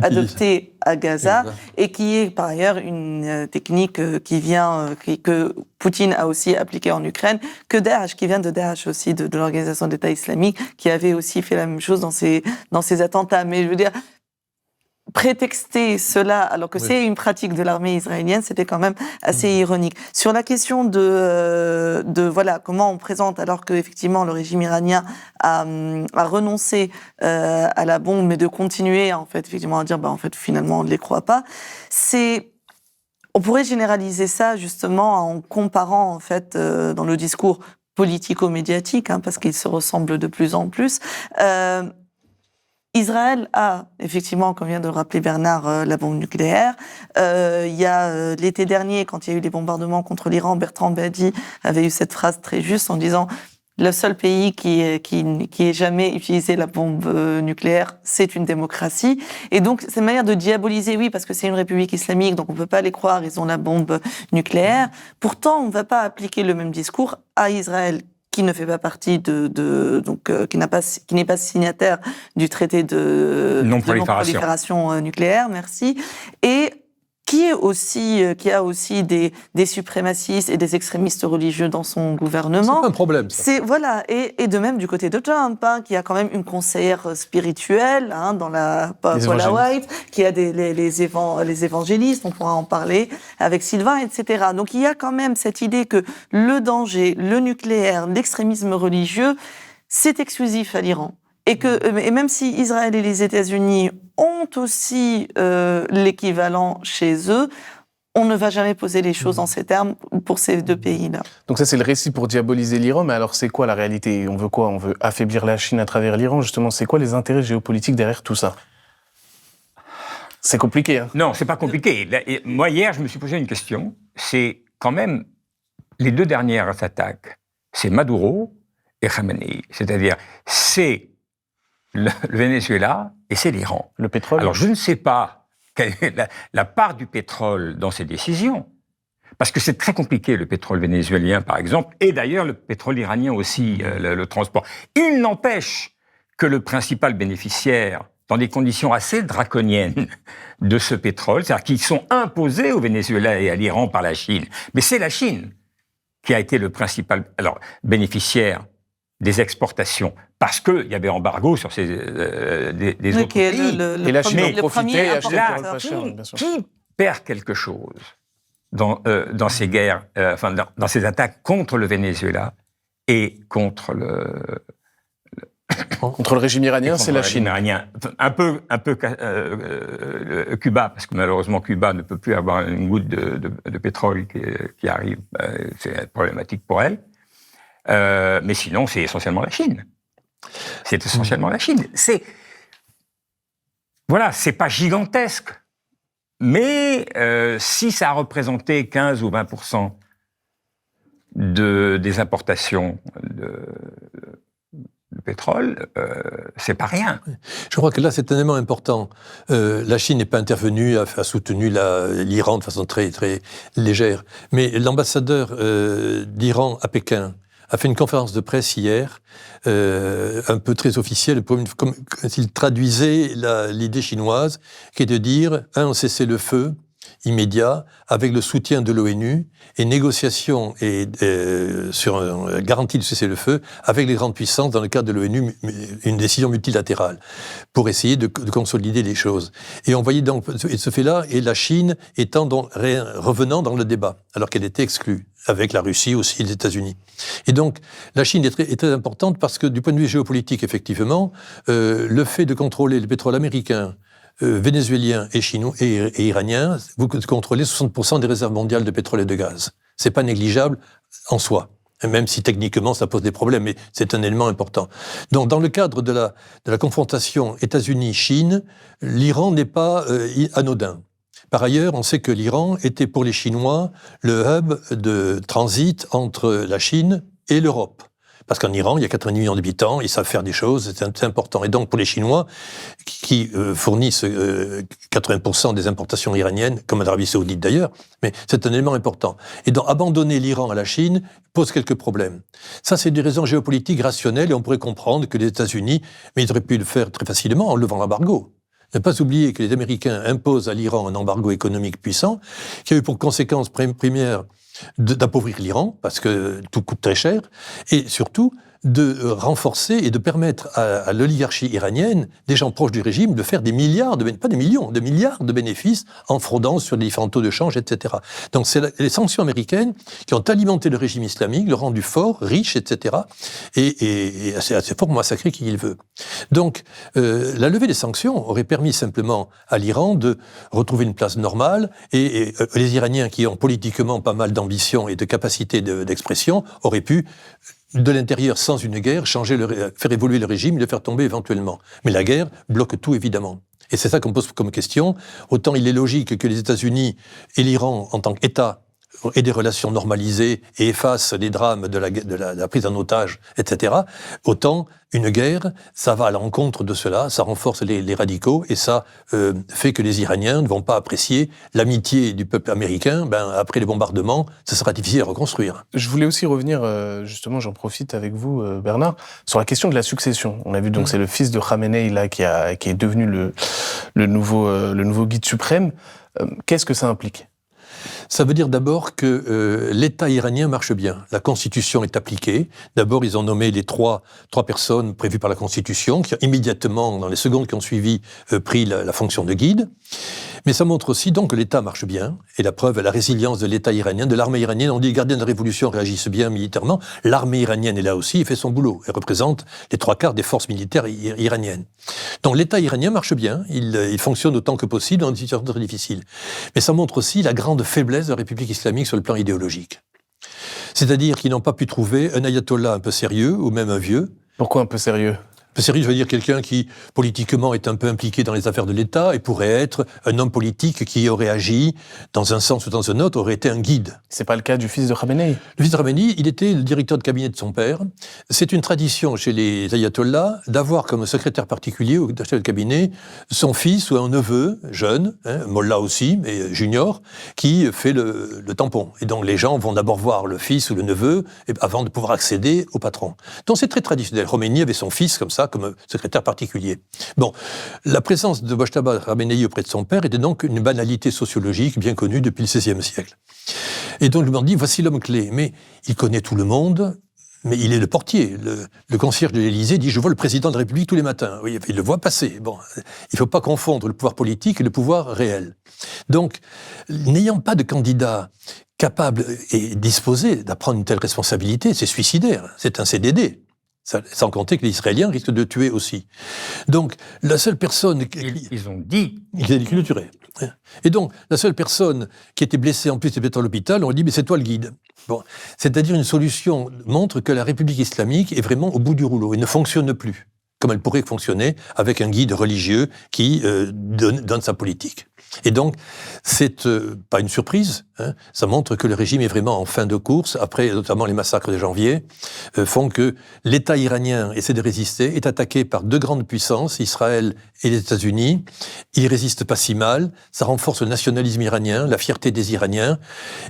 adoptée à Gaza et qui est par ailleurs une technique que Poutine a aussi appliquée en Ukraine, que Daesh, qui vient de Daesh aussi, de l'organisation d'État islamique, qui avait aussi fait la même chose dans ses attentats. Mais je veux dire, prétexter cela alors que c'est une pratique de l'armée israélienne, c'était quand même assez ironique. Sur la question de voilà comment on présente alors que effectivement le régime iranien a renoncé à la bombe, mais de continuer en fait effectivement à dire en fait finalement on ne les croit pas. On pourrait généraliser ça justement en comparant en fait dans le discours politico-médiatique parce qu'il se ressemble de plus en plus. Israël a, effectivement, comme vient de le rappeler Bernard, la bombe nucléaire. Il y a l'été dernier, quand il y a eu les bombardements contre l'Iran, Bertrand Badi avait eu cette phrase très juste en disant « Le seul pays qui ait jamais utilisé la bombe nucléaire, c'est une démocratie. » Et donc, c'est une manière de diaboliser, oui, parce que c'est une république islamique, donc on peut pas les croire, ils ont la bombe nucléaire. Pourtant, on va pas appliquer le même discours à Israël, qui ne fait pas partie qui n'est pas signataire du traité de non-prolifération nucléaire, merci, et qui a aussi des suprémacistes et des extrémistes religieux dans son gouvernement. C'est pas un problème, ça. Voilà, et de même du côté de Trump, qui a quand même une conseillère spirituelle dans la Paula White, qui a les évangélistes, on pourra en parler avec Sylvain, etc. Donc il y a quand même cette idée que le danger, le nucléaire, l'extrémisme religieux, c'est exclusif à l'Iran. Et même si Israël et les États-Unis ont aussi l'équivalent chez eux, on ne va jamais poser les choses en ces termes pour ces 2 pays-là. Donc ça, c'est le récit pour diaboliser l'Iran, mais alors c'est quoi la réalité ? On veut quoi ? On veut affaiblir la Chine à travers l'Iran, justement. C'est quoi les intérêts géopolitiques derrière tout ça ? C'est compliqué, Non, c'est pas compliqué. Moi, hier, je me suis posé une question. C'est quand même les 2 dernières attaques. C'est Maduro et Khamenei. C'est-à-dire, c'est le Venezuela et c'est l'Iran. Le pétrole. Alors, je ne sais pas quelle est la part du pétrole dans ces décisions, parce que c'est très compliqué, le pétrole vénézuélien, par exemple, et d'ailleurs le pétrole iranien aussi, le transport. Il n'empêche que le principal bénéficiaire, dans des conditions assez draconiennes de ce pétrole, c'est-à-dire qu'ils sont imposés au Venezuela et à l'Iran par la Chine, mais c'est la Chine qui a été le principal bénéficiaire des exportations, parce qu'il y avait embargo sur des autres pays. Et la Chine en profitait et achetait le pétrole pas cher, bien sûr. Qui perd quelque chose dans ces guerres, dans ces attaques contre le Venezuela et contre contre le régime iranien, c'est la Chine. Un peu Cuba, parce que malheureusement Cuba ne peut plus avoir une goutte de pétrole qui arrive, c'est problématique pour elle. Mais sinon, c'est essentiellement la Chine. C'est essentiellement la Chine. Voilà, c'est pas gigantesque, mais si ça a représenté 15 ou 20% des importations de pétrole, c'est pas rien. Je crois que là, c'est un élément important. La Chine n'est pas intervenue, a soutenu l'Iran de façon très, très légère. Mais l'ambassadeur d'Iran à Pékin a fait une conférence de presse hier, un peu très officielle, comme s'il traduisait l'idée chinoise, qui est de dire un cessez-le-feu immédiat avec le soutien de l'ONU et négociation sur une garantie de cessez-le-feu avec les grandes puissances dans le cadre de l'ONU, une décision multilatérale pour essayer de consolider les choses. Et on voyait donc ce fait-là, et la Chine revenant dans le débat, alors qu'elle était exclue, avec la Russie aussi et les États-Unis. Et donc, la Chine est très importante parce que du point de vue géopolitique, effectivement, le fait de contrôler le pétrole américain, vénézuélien et chinois et iranien, vous contrôlez 60% des réserves mondiales de pétrole et de gaz. C'est pas négligeable en soi, même si techniquement ça pose des problèmes, mais c'est un élément important. Donc, dans le cadre de la confrontation États-Unis-Chine, l'Iran n'est pas anodin. Par ailleurs, on sait que l'Iran était pour les Chinois le hub de transit entre la Chine et l'Europe. Parce qu'en Iran, il y a 90 millions d'habitants, ils savent faire des choses, c'est important. Et donc, pour les Chinois, qui fournissent 80% des importations iraniennes, comme en Arabie Saoudite d'ailleurs, mais c'est un élément important. Et donc, abandonner l'Iran à la Chine pose quelques problèmes. Ça, c'est des raisons géopolitiques rationnelles, et on pourrait comprendre que les États-Unis, mais ils auraient pu le faire très facilement en levant l'embargo. Ne pas oublier que les Américains imposent à l'Iran un embargo économique puissant, qui a eu pour conséquence première d'appauvrir l'Iran, parce que tout coûte très cher, et surtout de renforcer et de permettre à l'oligarchie iranienne, des gens proches du régime, de faire des milliards, pas des millions, de milliards de bénéfices en fraudant sur les différents taux de change, etc. Donc c'est les sanctions américaines qui ont alimenté le régime islamique, le rendu fort, riche, etc. et assez fort pour massacrer qui il veut. Donc la levée des sanctions aurait permis simplement à l'Iran de retrouver une place normale, et les Iraniens qui ont politiquement pas mal d'ambition et de capacité d'expression auraient pu de l'intérieur, sans une guerre, faire évoluer le régime et le faire tomber éventuellement. Mais la guerre bloque tout, évidemment. Et c'est ça qu'on pose comme question. Autant il est logique que les États-Unis et l'Iran, en tant qu'État, aient des relations normalisées et effacent les drames de la prise en otage, etc. Autant une guerre, ça va à l'encontre de cela, ça renforce les radicaux, et ça fait que les Iraniens ne vont pas apprécier l'amitié du peuple américain. Après les bombardements, ça sera difficile à reconstruire. Je voulais aussi revenir, justement, j'en profite avec vous, Bernard, sur la question de la succession. On a vu donc c'est le fils de Khamenei là qui est devenu le nouveau guide suprême. Qu'est-ce que ça implique ? Ça veut dire d'abord que l'État iranien marche bien. La Constitution est appliquée. D'abord, ils ont nommé les trois personnes prévues par la Constitution, qui ont immédiatement, dans les secondes qui ont suivi, pris la fonction de guide. Mais ça montre aussi donc que l'État marche bien, et la preuve est la résilience de l'État iranien, de l'armée iranienne. On dit les gardiens de la révolution réagissent bien militairement. L'armée iranienne est là aussi et fait son boulot. Elle représente les 3/4 des forces militaires iraniennes. Donc l'État iranien marche bien, il fonctionne autant que possible dans une situation très difficile. Mais ça montre aussi la grande faiblesse de la République islamique sur le plan idéologique. C'est-à-dire qu'ils n'ont pas pu trouver un ayatollah un peu sérieux, ou même un vieux. Pourquoi un peu sérieux ? Sérieux, je veux dire quelqu'un qui, politiquement, est un peu impliqué dans les affaires de l'État et pourrait être un homme politique qui aurait agi, dans un sens ou dans un autre, aurait été un guide. C'est pas le cas du fils de Khamenei. Le fils de Khamenei, il était le directeur de cabinet de son père. C'est une tradition chez les ayatollahs d'avoir comme secrétaire particulier ou chef de cabinet son fils ou un neveu, jeune, mollah aussi, mais junior, qui fait le tampon. Et donc les gens vont d'abord voir le fils ou le neveu avant de pouvoir accéder au patron. Donc c'est très traditionnel. Khomeini avait son fils comme ça, comme secrétaire particulier. Bon, la présence de Mojtaba Khamenei auprès de son père était donc une banalité sociologique bien connue depuis le XVIe siècle. Et donc, je me dis, voici l'homme clé. Mais il connaît tout le monde, mais il est le portier. Le concierge de l'Élysée dit, je vois le président de la République tous les matins. Oui, il le voit passer. Bon, il ne faut pas confondre le pouvoir politique et le pouvoir réel. Donc, n'ayant pas de candidat capable et disposé d'apprendre une telle responsabilité, c'est suicidaire. C'est un CDD. Sans compter que les Israéliens risquent de tuer aussi. Donc, la seule personne... Ils ont dit... Ils ont dit qu'ils le tueraient. Et donc, la seule personne qui était blessée, en plus, était à l'hôpital, on lui dit, mais c'est toi le guide. Bon. C'est-à-dire, une solution montre que la République islamique est vraiment au bout du rouleau et ne fonctionne plus comme elle pourrait fonctionner avec un guide religieux qui donne sa politique. Et donc, c'est pas une surprise, hein, ça montre que le régime est vraiment en fin de course, après notamment les massacres de janvier, font que l'État iranien essaie de résister, est attaqué par deux grandes puissances, Israël et les États-Unis. Il résiste pas si mal, ça renforce le nationalisme iranien, la fierté des Iraniens,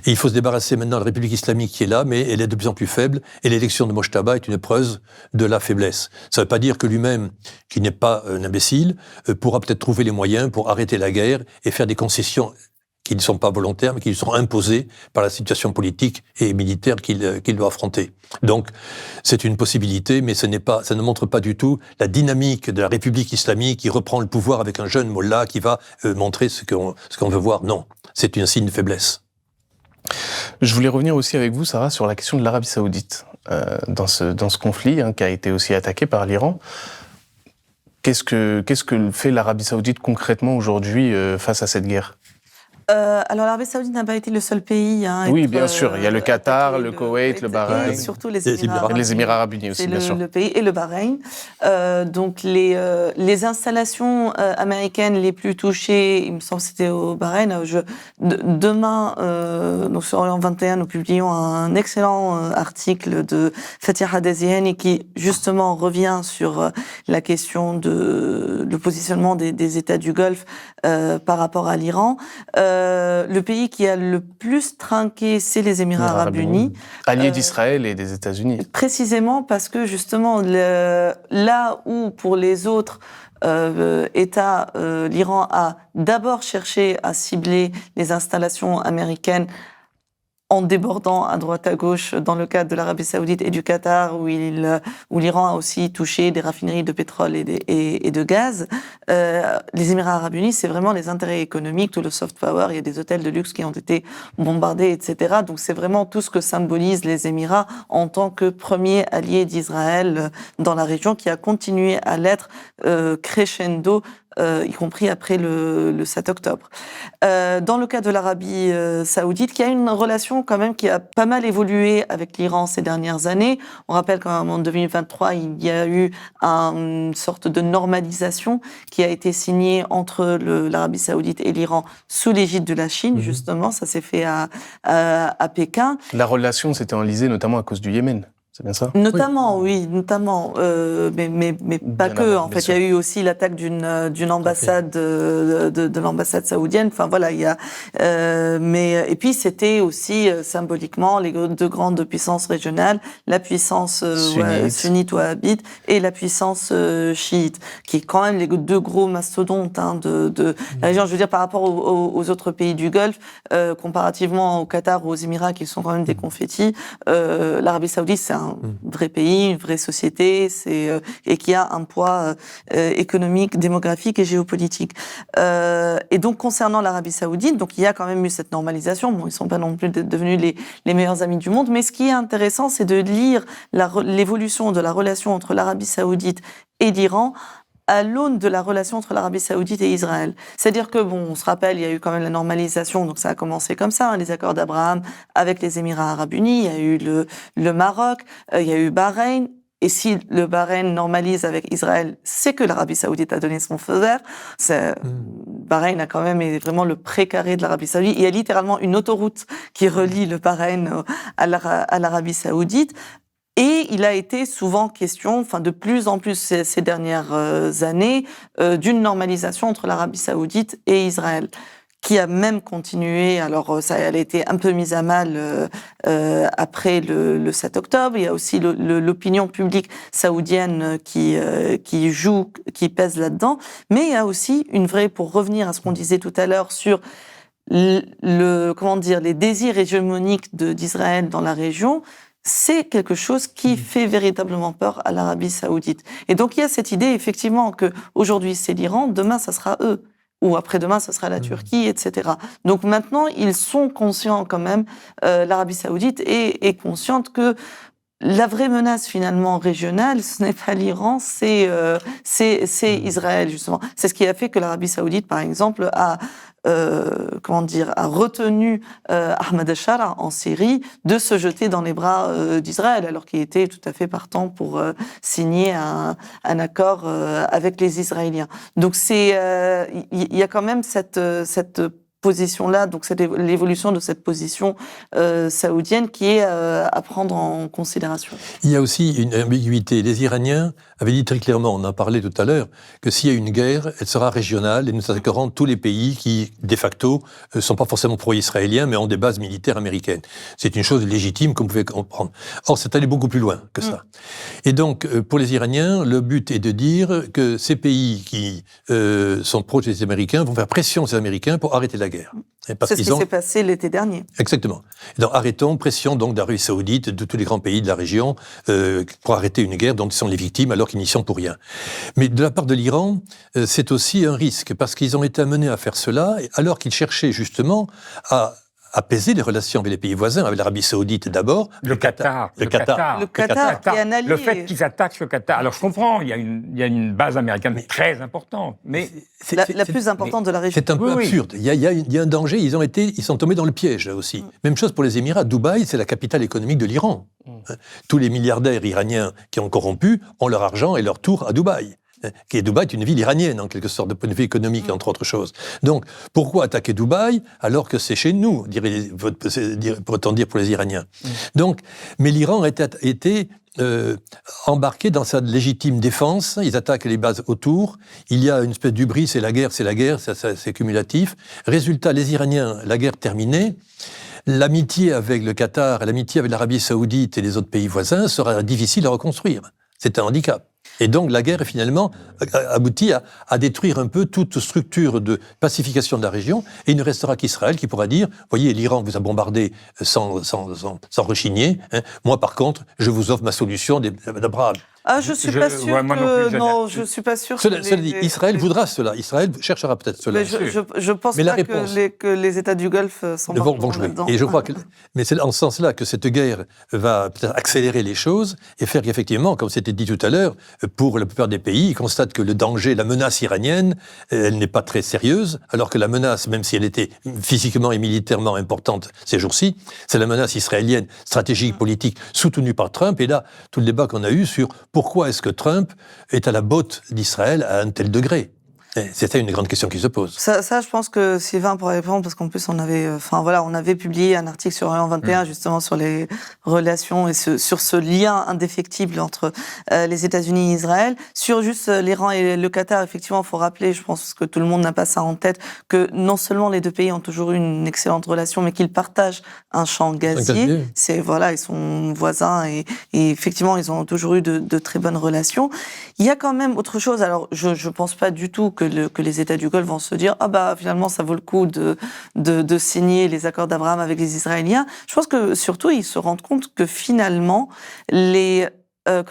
et il faut se débarrasser maintenant de la République islamique qui est là, mais elle est de plus en plus faible, et l'élection de Mojtaba est une preuve de la faiblesse. Ça ne veut pas dire que lui-même, qui n'est pas un imbécile, pourra peut-être trouver les moyens pour arrêter la guerre et faire des concessions qui ne sont pas volontaires, mais qui lui sont imposées par la situation politique et militaire qu'il doit affronter. Donc, c'est une possibilité, mais ça ne montre pas du tout la dynamique de la République islamique qui reprend le pouvoir avec un jeune mollah qui va montrer ce qu'on veut voir. Non, c'est un signe de faiblesse. Je voulais revenir aussi avec vous, Sarah, sur la question de l'Arabie Saoudite. Dans ce conflit qui a été aussi attaqué par l'Iran, qu'est-ce que fait l'Arabie Saoudite concrètement aujourd'hui face à cette guerre ? Alors l'Arabie Saoudite n'a pas été le seul pays. Oui, bien sûr. Il y a le Qatar, le Koweït, le Bahreïn. Et surtout les Émirats Arabes Unis aussi, bien sûr. Le pays et le Bahreïn. Donc les installations américaines les plus touchées, il me semble que c'était au Bahreïn. Demain, donc sur Orient 21, nous publions un excellent article de Fatih Hadeziani qui justement revient sur la question du positionnement des États du Golfe par rapport à l'Iran. Le pays qui a le plus trinqué, c'est les Émirats Arabes Unis. Alliés d'Israël et des États-Unis. Précisément parce que justement, là où pour les autres États, l'Iran a d'abord cherché à cibler les installations américaines en débordant à droite à gauche dans le cadre de l'Arabie Saoudite et du Qatar, où l'Iran a aussi touché des raffineries de pétrole et de gaz. Les Émirats Arabes Unis, c'est vraiment les intérêts économiques, tout le soft power, il y a des hôtels de luxe qui ont été bombardés, etc. Donc c'est vraiment tout ce que symbolisent les Émirats en tant que premier allié d'Israël dans la région, qui a continué à l'être crescendo, y compris après le 7 octobre. Dans le cas de l'Arabie Saoudite, qui a une relation quand même qui a pas mal évolué avec l'Iran ces dernières années. On rappelle qu'en 2023, il y a eu une sorte de normalisation qui a été signée entre l'Arabie Saoudite et l'Iran sous l'égide de la Chine, justement. Ça s'est fait à Pékin. La relation s'était enlisée notamment à cause du Yémen. C'est bien ça ? Notamment, oui, notamment, mais pas que. En fait, il y a eu aussi l'attaque d'une ambassade de l'ambassade saoudienne. Enfin voilà, il y a. Et puis c'était aussi symboliquement les deux grandes puissances régionales, la puissance sunnite wahhabite et la puissance chiite, qui est quand même les deux gros mastodontes de la région. Je veux dire, par rapport aux autres pays du Golfe, comparativement au Qatar ou aux Émirats, qui sont quand même des confettis, l'Arabie Saoudite, c'est un vrai pays, une vraie société, et qui a un poids économique, démographique et géopolitique. Et donc, concernant l'Arabie Saoudite, donc il y a quand même eu cette normalisation. Bon, ils sont pas non plus devenus les meilleurs amis du monde, mais ce qui est intéressant, c'est de lire l'évolution de la relation entre l'Arabie Saoudite et l'Iran à l'aune de la relation entre l'Arabie Saoudite et Israël. C'est-à-dire que, bon, on se rappelle, il y a eu quand même la normalisation, donc ça a commencé comme ça, les accords d'Abraham avec les Émirats Arabes Unis, il y a eu le Maroc, il y a eu Bahreïn, Et si le Bahreïn normalise avec Israël, c'est que l'Arabie Saoudite a donné son feu vert. Bahreïn a quand même est vraiment le précaré de l'Arabie Saoudite. Il y a littéralement une autoroute qui relie le Bahreïn à l'Arabie Saoudite. Et il a été souvent question, enfin de plus en plus ces dernières années, d'une normalisation entre l'Arabie Saoudite et Israël, qui a même continué. Alors, elle a été un peu mise à mal après le 7 octobre. Il y a aussi l'opinion publique saoudienne qui pèse là-dedans. Mais il y a aussi une vraie, pour revenir à ce qu'on disait tout à l'heure sur les désirs hégémoniques d'Israël dans la région, c'est quelque chose qui fait véritablement peur à l'Arabie Saoudite. Et donc, il y a cette idée, effectivement, que aujourd'hui c'est l'Iran, demain, ça sera eux. Ou après-demain, ce sera la Turquie, etc. Donc maintenant, ils sont conscients quand même, l'Arabie Saoudite est consciente que la vraie menace finalement régionale, ce n'est pas l'Iran, c'est Israël justement. C'est ce qui a fait que l'Arabie Saoudite, par exemple, a retenu Ahmad al-Shara en Syrie de se jeter dans les bras d'Israël, alors qu'il était tout à fait partant pour signer un accord avec les Israéliens. Donc il y a quand même cette position-là, donc c'est l'évolution de cette position saoudienne qui est à prendre en considération. Il y a aussi une ambiguïté. Les Iraniens avaient dit très clairement, on en parlait tout à l'heure, que s'il y a une guerre, elle sera régionale et nous attaquerons tous les pays qui, de facto, ne sont pas forcément pro-israéliens, mais ont des bases militaires américaines. C'est une chose légitime qu'on pouvait comprendre. Or, c'est allé beaucoup plus loin que ça. Et donc, pour les Iraniens, le but est de dire que ces pays qui sont proches des Américains vont faire pression sur les Américains pour arrêter la guerre. C'est ce qui s'est passé l'été dernier. Exactement. Et donc, arrêtons, pression donc d'Arabie Saoudite, de tous les grands pays de la région, pour arrêter une guerre dont ils sont les victimes alors qu'ils n'y sont pour rien. Mais de la part de l'Iran, c'est aussi un risque, parce qu'ils ont été amenés à faire cela, alors qu'ils cherchaient justement à apaiser les relations avec les pays voisins, avec l'Arabie Saoudite d'abord. Le Qatar qui est un allié. Le fait qu'ils attaquent le Qatar. Alors je comprends, il y a une base américaine très importante, mais la plus importante de la région. C'est un peu absurde. Il y a un danger. Ils sont tombés dans le piège là aussi. Même chose pour les Émirats. Dubaï, c'est la capitale économique de l'Iran. Tous les milliardaires iraniens qui ont corrompu ont leur argent et leur tour à Dubaï. Dubaï est une ville iranienne, en quelque sorte, de point de vue économique, entre autres choses. Donc, pourquoi attaquer Dubaï alors que c'est chez nous, pourrait-on dire pour les Iraniens. Donc, mais l'Iran a été embarqué dans sa légitime défense. Ils attaquent les bases autour. Il y a une espèce d'hubris, c'est la guerre, c'est cumulatif. Résultat, les Iraniens, la guerre terminée, l'amitié avec le Qatar, l'amitié avec l'Arabie Saoudite et les autres pays voisins sera difficile à reconstruire. C'est un handicap. Et donc la guerre, finalement, aboutit à détruire un peu toute structure de pacification de la région, et il ne restera qu'Israël qui pourra dire, voyez, l'Iran vous a bombardé sans rechigner, moi par contre, je vous offre ma solution d'Abraham. Ah, je suis pas sûr que... Non, je suis pas sûr. Cela dit, Israël voudra cela. Israël cherchera peut-être cela. Mais je pense pas que les États du Golfe vont jouer. Et je crois que... Mais c'est en ce sens-là que cette guerre va peut-être accélérer les choses et faire qu'effectivement, comme c'était dit tout à l'heure, pour la plupart des pays, ils constatent que le danger, la menace iranienne, elle n'est pas très sérieuse, alors que la menace, même si elle était physiquement et militairement importante ces jours-ci, c'est la menace israélienne, stratégique, politique, soutenue par Trump. Et là, tout le débat qu'on a eu sur pourquoi est-ce que Trump est à la botte d'Israël à un tel degré ? C'était une grande question qui se pose. Ça, je pense que Sylvain pourrait répondre, parce qu'en plus on avait publié un article sur Orient 21 justement sur les relations et sur ce lien indéfectible entre les États-Unis et Israël. Sur juste l'Iran et le Qatar, effectivement, il faut rappeler, je pense que tout le monde n'a pas ça en tête, que non seulement les deux pays ont toujours eu une excellente relation, mais qu'ils partagent un champ gazier. Ils sont voisins et effectivement ils ont toujours eu de très bonnes relations. Il y a quand même autre chose. Alors je pense pas du tout que les États du Golfe vont se dire finalement ça vaut le coup de signer les accords d'Abraham avec les Israéliens. Je pense que surtout ils se rendent compte que finalement leur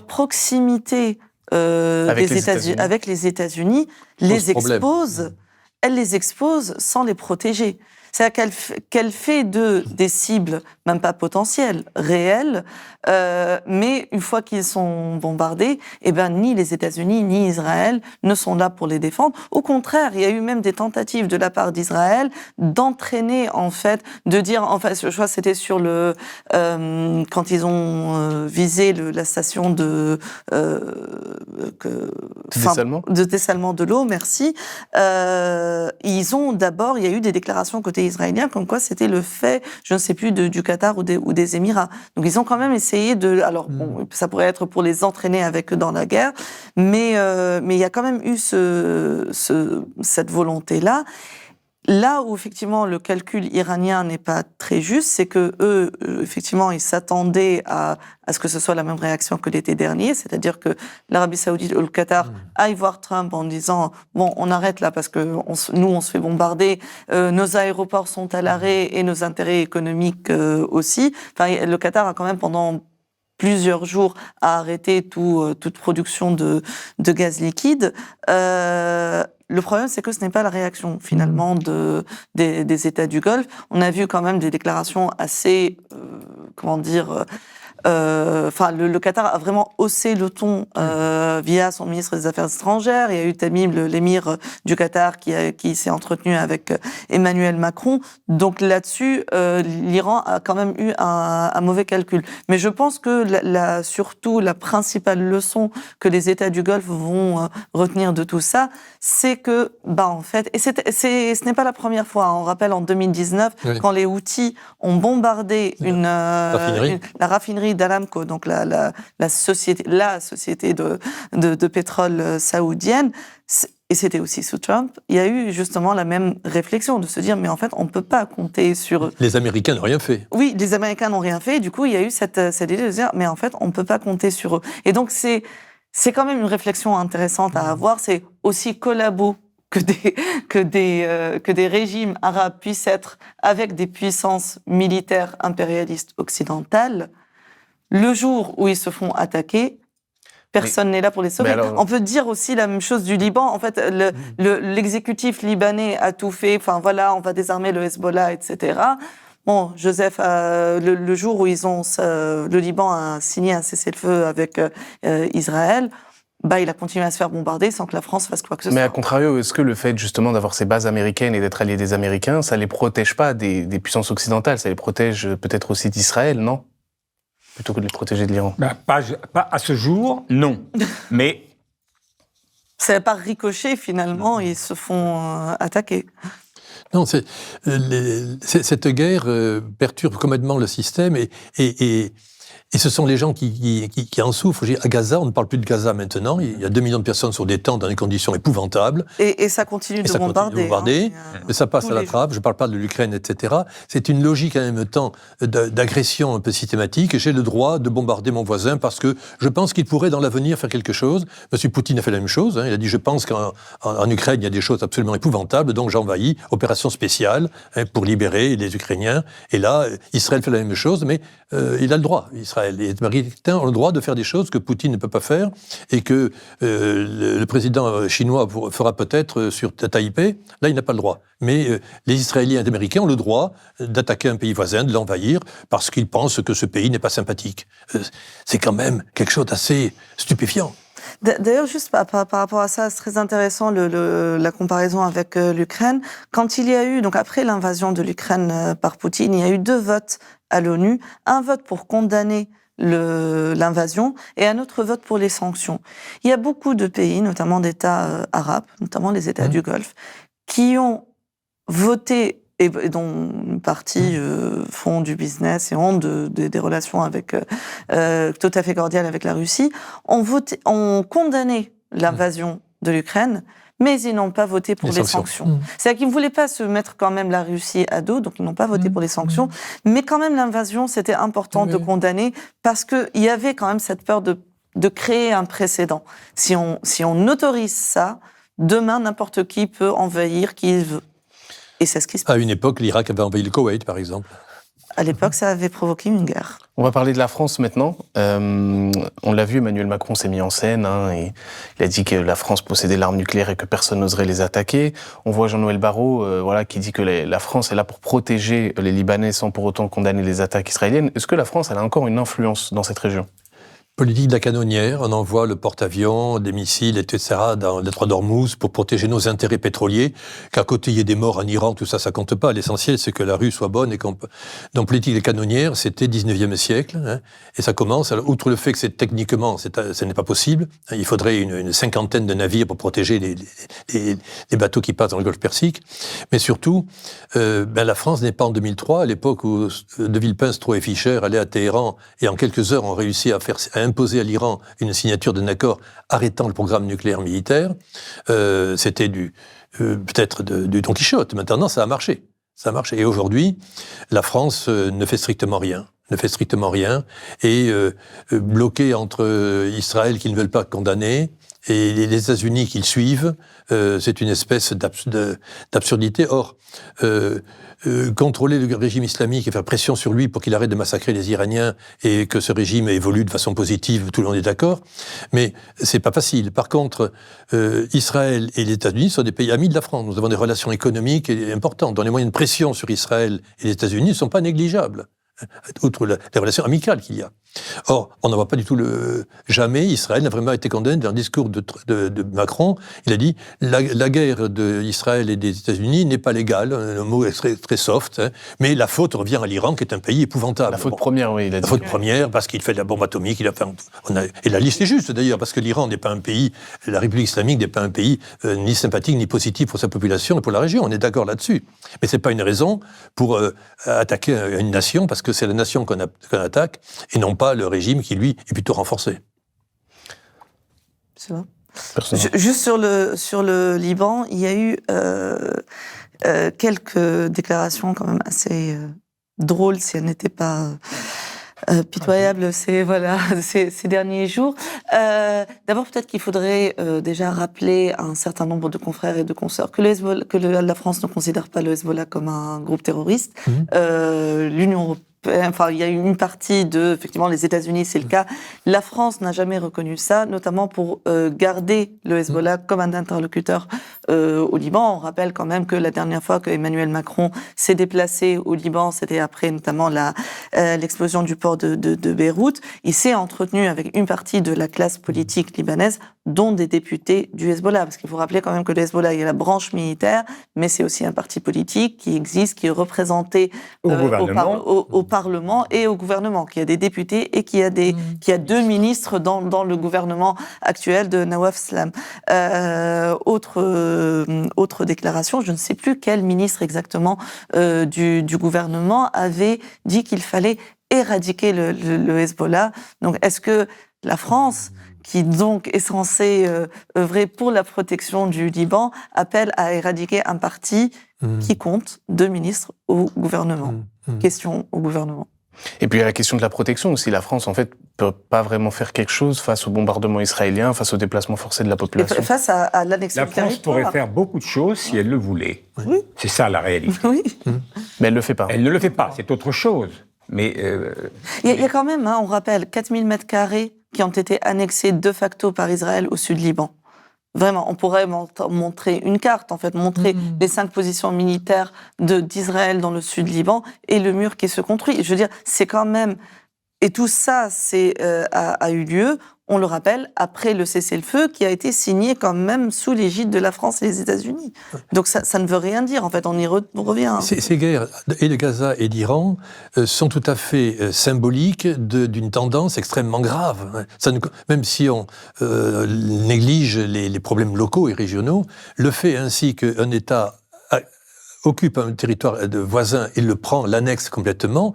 proximité avec les États-Unis les expose. Elle les expose sans les protéger. C'est-à-dire qu'elle fait des cibles, même pas potentielles, réelles, mais une fois qu'ils sont bombardés, ni les États-Unis ni Israël ne sont là pour les défendre. Au contraire, il y a eu même des tentatives de la part d'Israël d'entraîner, en fait, de dire, je crois que c'était sur quand ils ont visé la station de dessalement de l'eau, merci. Il y a eu des déclarations côté israélien comme quoi c'était le fait, je ne sais plus, du Qatar ou des Émirats. Donc ils ont quand même essayé ça pourrait être pour les entraîner avec eux dans la guerre, mais il y a quand même eu cette volonté-là. Là où, effectivement, le calcul iranien n'est pas très juste, c'est que eux, effectivement, ils s'attendaient à ce que ce soit la même réaction que l'été dernier, c'est-à-dire que l'Arabie Saoudite ou le Qatar aillent voir Trump en disant « Bon, on arrête là parce que nous, on se fait bombarder, nos aéroports sont à l'arrêt et nos intérêts économiques aussi. » Enfin, le Qatar a quand même, pendant plusieurs jours, arrêté toute production de gaz liquide. Le problème, c'est que ce n'est pas la réaction, finalement, des États du Golfe. On a vu quand même des déclarations assez, le Qatar a vraiment haussé le ton via son ministre des Affaires étrangères. Il y a eu Tamim, l'émir du Qatar, qui s'est entretenu avec Emmanuel Macron. Donc là-dessus, l'Iran a quand même eu un mauvais calcul. Mais je pense que surtout la principale leçon que les États du Golfe vont retenir de tout ça, c'est que, en fait, et ce n'est pas la première fois. On rappelle en 2019, quand les Houthis ont bombardé la raffinerie d'Aramco, donc la société de pétrole saoudienne, et c'était aussi sous Trump, il y a eu justement la même réflexion de se dire, mais en fait, on ne peut pas compter sur... Les Américains n'ont rien fait. Oui, les Américains n'ont rien fait, et du coup, il y a eu cette idée de se dire, mais en fait, on ne peut pas compter sur eux. Et donc, c'est quand même une réflexion intéressante à avoir, c'est aussi collabo que des régimes arabes puissent être avec des puissances militaires impérialistes occidentales. Le jour où ils se font attaquer, personne n'est là pour les sauver. On peut dire aussi la même chose du Liban. En fait, l'exécutif libanais a tout fait. Enfin voilà, on va désarmer le Hezbollah, etc. Bon, Joseph, le jour où le Liban a signé un cessez-le-feu avec Israël, il a continué à se faire bombarder sans que la France fasse quoi que ce soit. Mais à contrario, est-ce que le fait justement d'avoir ces bases américaines et d'être allié des Américains, ça les protège pas des puissances occidentales, ça les protège peut-être aussi d'Israël, non ? Plutôt que de les protéger de l'Iran. Pas à ce jour, non. Mais ça n'a pas ricoché finalement, ils se font attaquer. Non, cette guerre perturbe complètement le système et ce sont les gens qui en souffrent. À Gaza, on ne parle plus de Gaza maintenant. Il y a 2 millions de personnes sur des tentes dans des conditions épouvantables. Et ça continue de bombarder. Mais ça passe à la trappe. Je ne parle pas de l'Ukraine, etc. C'est une logique en même temps d'agression un peu systématique. J'ai le droit de bombarder mon voisin parce que je pense qu'il pourrait dans l'avenir faire quelque chose. M. Poutine a fait la même chose. Il a dit, je pense qu'en Ukraine, il y a des choses absolument épouvantables, donc j'envahis, opération spéciale pour libérer les Ukrainiens. Et là, Israël fait la même chose, mais il a le droit. Les Américains ont le droit de faire des choses que Poutine ne peut pas faire et que le président chinois fera peut-être sur Taipei. Là, il n'a pas le droit. Mais les Israéliens et les Américains ont le droit d'attaquer un pays voisin, de l'envahir, parce qu'ils pensent que ce pays n'est pas sympathique. C'est quand même quelque chose d'assez stupéfiant. D'ailleurs, juste par rapport à ça, c'est très intéressant la comparaison avec l'Ukraine. Quand il y a eu, donc après l'invasion de l'Ukraine par Poutine, il y a eu 2 votes à l'ONU, un vote pour condamner l'invasion et un autre vote pour les sanctions. Il y a beaucoup de pays, notamment d'États arabes, notamment les États du Golfe, qui ont voté et dont une partie font du business et ont des relations avec tout à fait cordiales avec la Russie, ont condamné l'invasion de l'Ukraine, mais ils n'ont pas voté pour les sanctions. C'est-à-dire qu'ils ne voulaient pas se mettre quand même la Russie à dos, donc ils n'ont pas voté pour les sanctions, mais quand même l'invasion, c'était important de condamner, parce qu'il y avait quand même cette peur de créer un précédent. Si on autorise ça, demain, n'importe qui peut envahir qui il veut. Et c'est ce qui se passe. À une époque, l'Irak avait envahi le Koweït, par exemple. à l'époque, ça avait provoqué une guerre. On va parler de la France maintenant. On l'a vu, Emmanuel Macron s'est mis en scène, et il a dit que la France possédait l'arme nucléaire et que personne n'oserait les attaquer. On voit Jean-Noël Barrot qui dit que la France est là pour protéger les Libanais sans pour autant condamner les attaques israéliennes. Est-ce que la France elle a encore une influence dans cette région ? Politique de la canonnière, on envoie le porte-avions, des missiles, etc. dans le détroit d'Ormuz pour protéger nos intérêts pétroliers. Qu'à côté il y ait des morts en Iran, tout ça, ça compte pas. L'essentiel, c'est que la rue soit bonne et qu'on peut... Donc, politique de la canonnière, c'était 19e siècle, et ça commence. Alors, outre le fait que techniquement, ce n'est pas possible, il faudrait une cinquantaine de navires pour protéger les bateaux qui passent dans le Golfe Persique. Mais surtout, la France n'est pas en 2003, à l'époque où De Villepin, Stroh et Fischer allaient à Téhéran et en quelques heures ont réussi à imposer à l'Iran une signature d'un accord arrêtant le programme nucléaire militaire. C'était peut-être du Don Quichotte. Maintenant, ça a marché. Ça a marché. Et aujourd'hui, la France ne fait strictement rien. Et bloquée entre Israël qu'ils ne veulent pas condamner et les États-Unis qu'ils suivent, c'est une espèce d'absurdité. Or, contrôler le régime islamique et faire pression sur lui pour qu'il arrête de massacrer les Iraniens et que ce régime évolue de façon positive, tout le monde est d'accord, mais c'est pas facile. Par contre, Israël et les États-Unis sont des pays amis de la France. Nous avons des relations économiques importantes, dont les moyens de pression sur Israël et les États-Unis ne sont pas négligeables, outre les relations amicales qu'il y a. Or, on n'en voit pas du tout jamais Israël n'a vraiment été condamné. Dans le discours de Macron, il a dit la guerre d'Israël et des États-Unis n'est pas légale, le mot est très, très soft, mais la faute revient à l'Iran qui est un pays épouvantable. La faute première, oui, il a dit. La faute première parce qu'il fait de la bombe atomique, et la liste est juste d'ailleurs, parce que l'Iran n'est pas un pays, la République islamique n'est pas un pays ni sympathique ni positif pour sa population et pour la région, on est d'accord là-dessus. Mais c'est pas une raison pour attaquer une nation, parce que c'est la nation qu'on attaque, et non pas le régime qui, lui, est plutôt renforcé. C'est vrai. Juste sur le Liban, il y a eu quelques déclarations quand même assez drôles, si elles n'étaient pas pitoyables ces derniers jours. D'abord, peut-être qu'il faudrait déjà rappeler à un certain nombre de confrères et de consoeurs que la France ne considère pas le Hezbollah comme un groupe terroriste. L'Union européenne, il y a une partie effectivement, les États-Unis, c'est le cas. La France n'a jamais reconnu ça, notamment pour garder le Hezbollah comme un interlocuteur au Liban. On rappelle quand même que la dernière fois que Emmanuel Macron s'est déplacé au Liban, c'était après notamment l'explosion du port de Beyrouth. Il s'est entretenu avec une partie de la classe politique libanaise, dont des députés du Hezbollah. Parce qu'il faut rappeler quand même que le Hezbollah, il y a la branche militaire, mais c'est aussi un parti politique qui existe, qui est représenté au Parlement et au gouvernement, qui a des députés et qui a 2 ministres dans le gouvernement actuel de Nawaf Salam. Autre déclaration, je ne sais plus quel ministre exactement du gouvernement avait dit qu'il fallait éradiquer le Hezbollah. Donc, est-ce que la France, qui donc est censée œuvrer pour la protection du Liban, appelle à éradiquer un parti qui compte 2 ministres au gouvernement? Question au gouvernement. Et puis il y a la question de la protection aussi. La France, en fait, peut pas vraiment faire quelque chose face au bombardement israélien, face au déplacement forcé de la population. Et face à l'annexion du territoire. La France pourrait faire beaucoup de choses si elle le voulait. Oui. C'est ça la réalité. Oui. Mais elle le fait pas. Elle ne le fait pas, c'est autre chose. Mais il y a quand même, on rappelle, 4000 mètres carrés qui ont été annexés de facto par Israël au sud Liban. Vraiment, on pourrait montrer une carte, en fait, montrer les 5 positions militaires d'Israël dans le sud Liban et le mur qui se construit. Je veux dire, c'est quand même... Et tout ça a eu lieu, on le rappelle, après le cessez-le-feu qui a été signé quand même sous l'égide de la France et des États-Unis. Donc ça ne veut rien dire, en fait, on y revient. Ces guerres, et de Gaza et d'Iran, sont tout à fait symboliques d'une tendance extrêmement grave. Même si on néglige les problèmes locaux et régionaux, le fait ainsi qu'un État occupe un territoire de voisin et le prend, l'annexe complètement,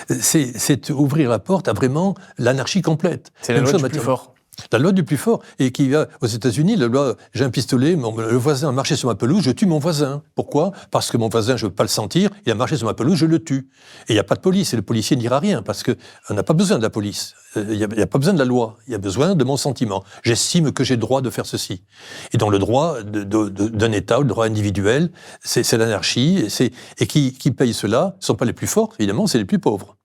c'est ouvrir la porte à vraiment l'anarchie complète. C'est la loi du plus fort. La loi du plus fort, et qui va aux États-Unis, la loi j'ai un pistolet, le voisin a marché sur ma pelouse, je tue mon voisin. Pourquoi ? Parce que mon voisin, je ne veux pas le sentir, il a marché sur ma pelouse, je le tue. Et il n'y a pas de police, et le policier ne dira rien, parce qu'on n'a pas besoin de la police. Il n'y a pas besoin de la loi, il y a besoin de mon sentiment. J'estime que j'ai le droit de faire ceci. Et donc le droit d'un État, le droit individuel, c'est l'anarchie, et qui paye cela, ce ne sont pas les plus forts, évidemment, c'est les plus pauvres.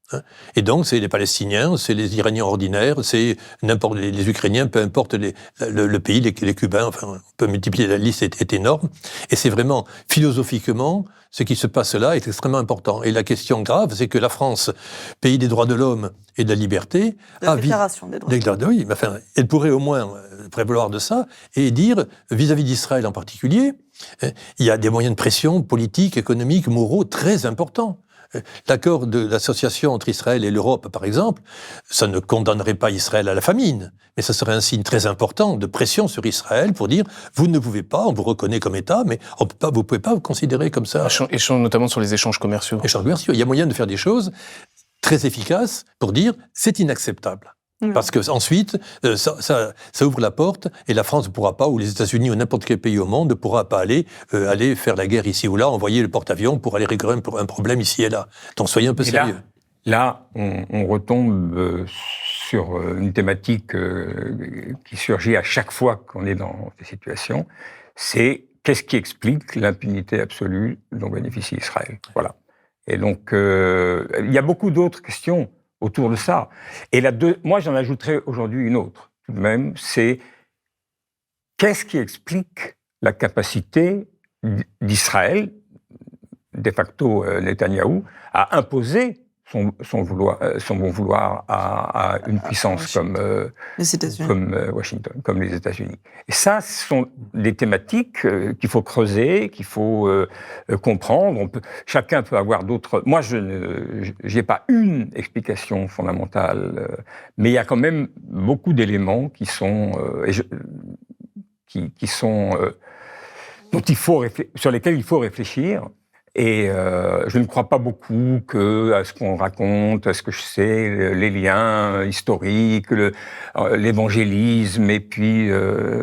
Et donc, c'est les Palestiniens, c'est les Iraniens ordinaires, c'est n'importe les Ukrainiens, peu importe le pays, les Cubains, enfin, on peut multiplier, la liste est énorme. Et c'est vraiment, philosophiquement, ce qui se passe là est extrêmement important. Et la question grave, c'est que la France, pays des droits de l'homme et de la liberté, la déclaration des droits de l'homme. Oui, mais enfin, elle pourrait au moins prévaloir de ça et dire, vis-à-vis d'Israël en particulier, il y a des moyens de pression politiques, économiques, moraux très importants. L'accord de l'association entre Israël et l'Europe, par exemple, ça ne condamnerait pas Israël à la famine, mais ça serait un signe très important de pression sur Israël pour dire vous ne pouvez pas, on vous reconnaît comme État, mais vous ne pouvez pas vous considérer comme ça. Notamment sur les échanges commerciaux. Échanges commerciaux. Il y a moyen de faire des choses très efficaces pour dire c'est inacceptable. Parce que ensuite, ça ouvre la porte et la France ne pourra pas, ou les États-Unis ou n'importe quel pays au monde ne pourra pas aller faire la guerre ici ou là, envoyer le porte-avions pour aller régler un problème ici et là. Donc soyez un peu sérieux. Là, on retombe sur une thématique qui surgit à chaque fois qu'on est dans ces situations, c'est qu'est-ce qui explique l'impunité absolue dont bénéficie Israël. Voilà. Et donc, il y a beaucoup d'autres questions autour de ça. Et moi, j'en ajouterai aujourd'hui une autre, tout de même, c'est qu'est-ce qui explique la capacité d'Israël, de facto Netanyahou, à imposer son bon vouloir à une puissance comme Washington, comme les États-Unis. Et ça, ce sont des thématiques qu'il faut creuser, qu'il faut comprendre. Chacun peut avoir d'autres. Moi, je n'ai pas une explication fondamentale, mais il y a quand même beaucoup d'éléments qui sont sur lesquels il faut réfléchir. Et je ne crois pas beaucoup à ce qu'on raconte, à ce que je sais, les liens historiques, l'évangélisme, et puis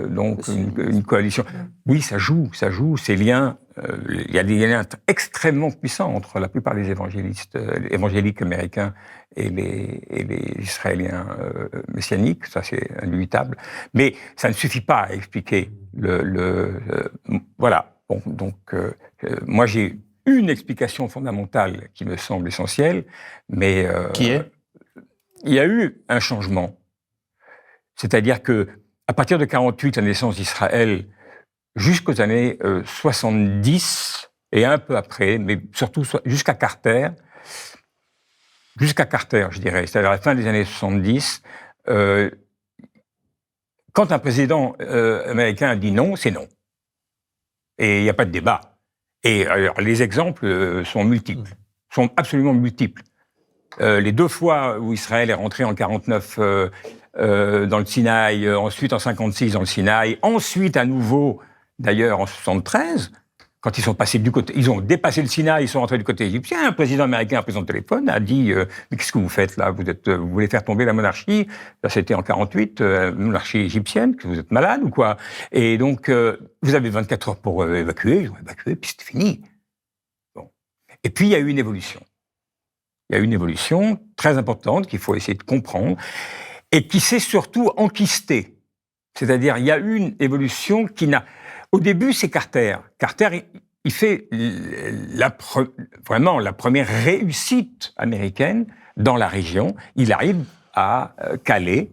donc une coalition. Oui, ça joue, ces liens. Il y a des liens extrêmement puissants entre la plupart des évangéliques américains et les Israéliens messianiques, ça c'est indubitable. Mais ça ne suffit pas à expliquer voilà. Bon, donc, moi j'ai une explication fondamentale qui me semble essentielle, mais qui est ? Il y a eu un changement. C'est-à-dire que à partir de 1948, la naissance d'Israël, jusqu'aux années 70 et un peu après, mais surtout jusqu'à Carter, je dirais, c'est-à-dire à la fin des années 70, quand un président américain dit non, c'est non. Et il n'y a pas de débat. Et alors, les exemples sont multiples, sont absolument multiples. Les deux fois où Israël est rentré en 1949 dans le Sinaï, ensuite en 1956 dans le Sinaï, ensuite à nouveau, d'ailleurs, en 1973, quand ils sont passés du côté, ils ont dépassé le Sinaï, ils sont rentrés du côté égyptien, un président américain a pris son téléphone, a dit mais qu'est-ce que vous faites là, vous voulez faire tomber la monarchie, ça c'était en 1948, monarchie égyptienne, que vous êtes malade ou quoi? Et donc vous avez 24 heures pour évacuer, ils ont évacué, puis c'était fini. Bon. Et puis il y a eu une évolution. Il y a eu une évolution très importante qu'il faut essayer de comprendre et qui s'est surtout enquistée. C'est-à-dire il y a eu une évolution qui n'a... Au début, c'est Carter. Carter, il fait vraiment la première réussite américaine dans la région. Il arrive à caler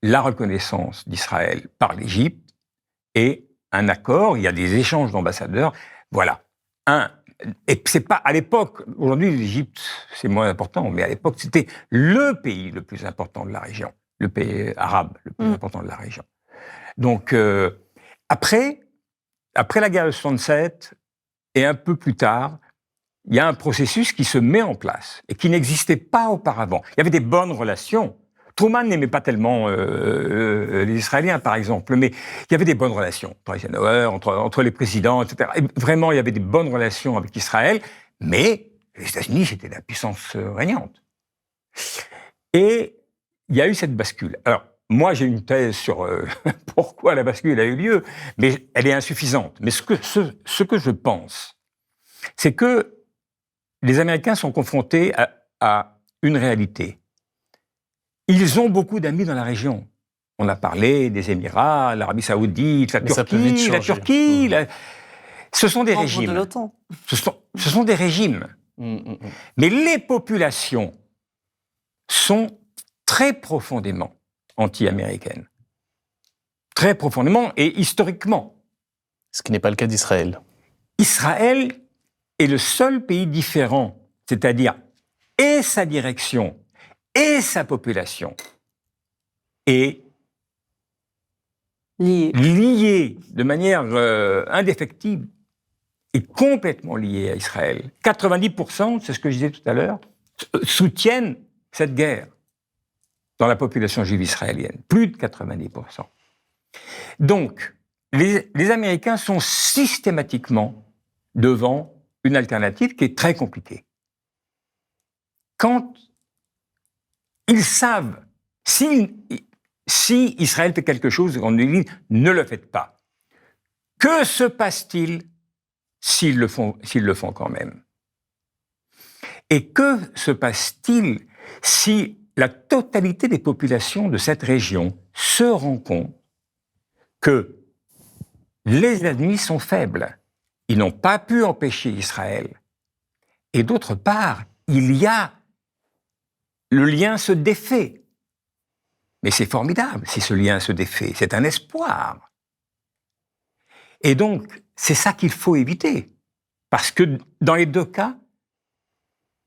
la reconnaissance d'Israël par l'Égypte et un accord. Il y a des échanges d'ambassadeurs. Voilà. Et c'est pas à l'époque. Aujourd'hui, l'Égypte, c'est moins important, mais à l'époque, c'était le pays le plus important de la région, le pays arabe le plus important de la région. Donc après la guerre de 67, et un peu plus tard, il y a un processus qui se met en place et qui n'existait pas auparavant. Il y avait des bonnes relations. Truman n'aimait pas tellement les Israéliens, par exemple, mais il y avait des bonnes relations entre Eisenhower, entre les présidents, etc. Et vraiment, il y avait des bonnes relations avec Israël, mais les États-Unis, c'était la puissance régnante. Et il y a eu cette bascule. Alors, moi, j'ai une thèse sur pourquoi la bascule a eu lieu, mais elle est insuffisante. Mais ce que je pense, c'est que les Américains sont confrontés à une réalité. Ils ont beaucoup d'amis dans la région. On a parlé des Émirats, l'Arabie Saoudite, la Turquie. Ce sont des régimes. De l'OTAN. Ce sont des régimes. Mais les populations sont très profondément anti-américaines. Très profondément et historiquement. Ce qui n'est pas le cas d'Israël. Israël est le seul pays différent, c'est-à-dire et sa direction et sa population est liée de manière indéfectible et complètement liée à Israël. 90%, c'est ce que je disais tout à l'heure, soutiennent cette guerre dans la population juive israélienne. Plus de 90%. Donc, les Américains sont systématiquement devant une alternative qui est très compliquée. Quand ils savent, si Israël fait quelque chose, on lui dit « ne le faites pas ». Que se passe-t-il s'ils le font quand même? Et que se passe-t-il si la totalité des populations de cette région se rend compte que les États-Unis sont faibles? Ils n'ont pas pu empêcher Israël. Et d'autre part, le lien se défait. Mais c'est formidable si ce lien se défait. C'est un espoir. Et donc, c'est ça qu'il faut éviter. Parce que dans les deux cas,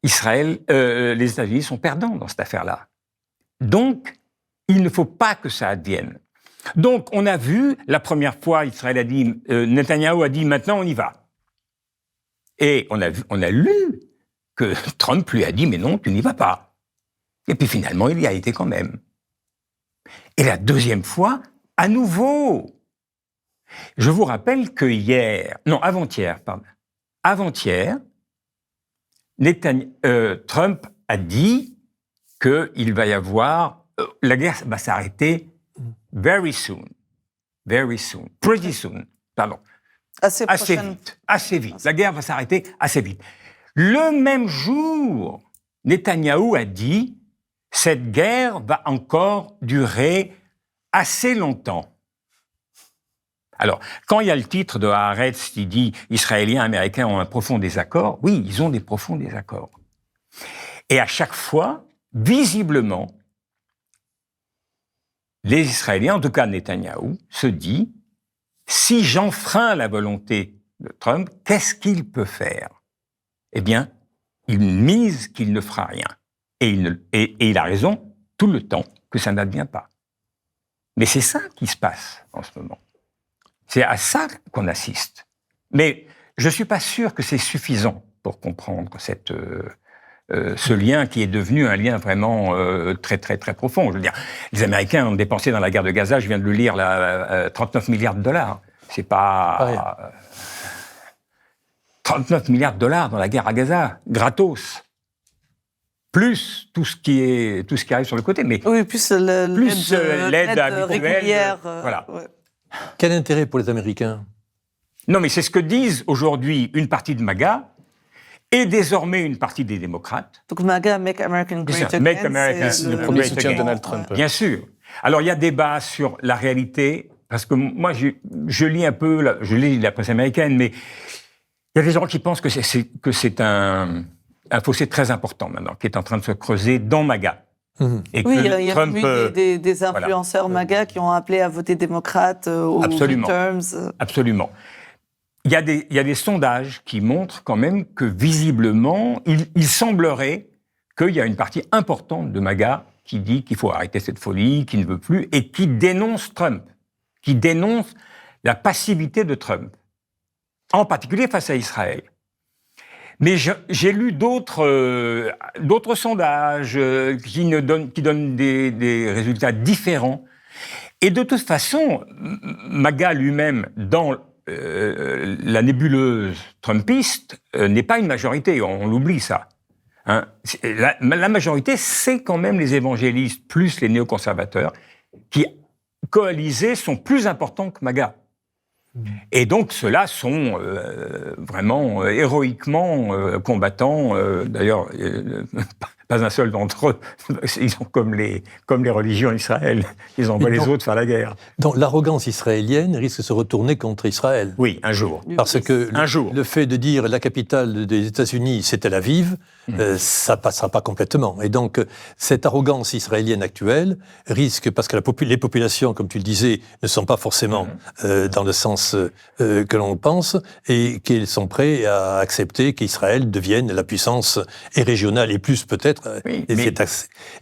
les États-Unis sont perdants dans cette affaire-là. Donc, il ne faut pas que ça advienne. Donc, on a vu, la première fois, Netanyahou a dit, maintenant on y va. Et on a lu que Trump lui a dit, mais non, tu n'y vas pas. Et puis finalement, il y a été quand même. Et la deuxième fois, à nouveau. Je vous rappelle que avant-hier, Trump a dit qu'il va y avoir, la guerre va s'arrêter very soon, pretty soon, pardon. Assez vite. La guerre va s'arrêter assez vite. Le même jour, Netanyahou a dit cette guerre va encore durer assez longtemps. Alors, quand il y a le titre de Haaretz qui dit « Israéliens et Américains ont un profond désaccord », oui, ils ont des profonds désaccords. Et à chaque fois, visiblement, les Israéliens, en tout cas Netanyahou, se dit « si j'enfreins la volonté de Trump, qu'est-ce qu'il peut faire ?» Eh bien, il mise qu'il ne fera rien. Et il a raison tout le temps que ça n'advient pas. Mais c'est ça qui se passe en ce moment. C'est à ça qu'on assiste. Mais je ne suis pas sûr que c'est suffisant pour comprendre ce lien qui est devenu un lien vraiment très, très, très profond. Je veux dire, les Américains ont dépensé dans la guerre de Gaza, je viens de le lire, 39 milliards de dollars. C'est pas... 39 milliards de dollars dans la guerre à Gaza, gratos. Plus tout ce qui arrive sur le côté. Mais oui, plus l'aide régulière. Voilà. Ouais. Quel intérêt pour les Américains? Non, mais c'est ce que disent aujourd'hui une partie de MAGA et désormais une partie des démocrates. Donc MAGA, Make America Great Again. Make America le premier soutien de Donald Trump. Bien sûr. Alors, il y a débat sur la réalité, parce que moi, je lis un peu, je lis la presse américaine, mais il y a des gens qui pensent que c'est un fossé très important maintenant, qui est en train de se creuser dans MAGA. Et oui, il y a Trump, eu des influenceurs MAGA qui ont appelé à voter démocrate aux midterms. Absolument. Il y a des sondages qui montrent quand même que visiblement, il semblerait qu'il y a une partie importante de MAGA qui dit qu'il faut arrêter cette folie, qui ne veut plus, et qui dénonce Trump, qui dénonce la passivité de Trump, en particulier face à Israël. Mais j'ai lu d'autres sondages qui donnent des résultats différents. Et de toute façon, MAGA lui-même, dans la nébuleuse trumpiste, n'est pas une majorité, on l'oublie ça. Hein. La majorité, c'est quand même les évangélistes plus les néoconservateurs qui, coalisés, sont plus importants que MAGA. Et donc, ceux-là sont vraiment héroïquement combattants. D'ailleurs, pas un seul d'entre eux. Ils sont comme les religions d'Israël. Ils envoient les autres faire la guerre. Donc, l'arrogance israélienne risque de se retourner contre Israël. Oui, un jour. Parce que le fait de dire la capitale des États-Unis, c'est Tel Aviv, ça passera pas complètement. Et donc, cette arrogance israélienne actuelle risque, parce que les populations, comme tu le disais, ne sont pas forcément dans le sens que l'on pense, et qu'ils sont prêts à accepter qu'Israël devienne la puissance et régionale, et plus peut-être.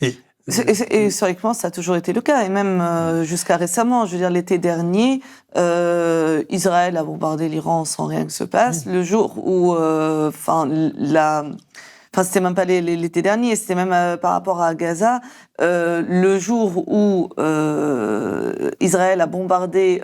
Et historiquement, ça a toujours été le cas, et même jusqu'à récemment. Je veux dire, l'été dernier, Israël a bombardé l'Iran sans rien que se passe. Le jour où, c'était même pas l'été dernier, c'était même par rapport à Gaza. Le jour où Israël a bombardé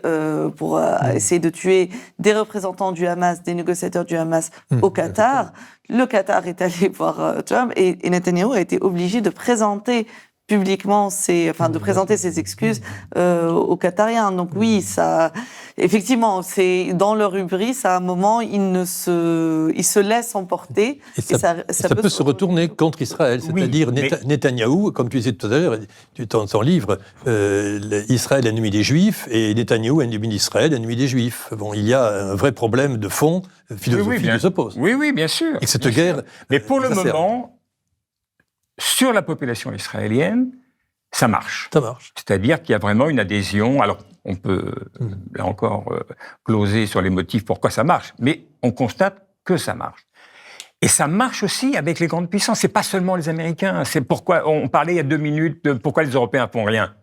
pour essayer de tuer des représentants du Hamas, des négociateurs du Hamas au Qatar, le Qatar est allé voir Trump et Netanyahou a été obligé de présenter publiquement de présenter ses excuses aux Qatariens. Donc oui, ça, effectivement, c'est dans leur hubris, à un moment, ils se laissent emporter. Et ça peut se retourner contre Israël, c'est-à-dire Netanyahou, comme tu disais tout à l'heure, dans ton livre, Israël ennemi des Juifs et Netanyahou ennemi d'Israël, ennemi des Juifs. Bon, il y a un vrai problème de fond philosophique qui s'oppose. Oui, bien sûr. Et cette guerre. Mais pour le moment, sur la population israélienne, ça marche. Ça marche. C'est-à-dire qu'il y a vraiment une adhésion. Alors, on peut, là encore, gloser sur les motifs pourquoi ça marche, mais on constate que ça marche. Et ça marche aussi avec les grandes puissances. C'est pas seulement les Américains. C'est pourquoi, on parlait il y a 2 minutes de pourquoi les Européens font rien.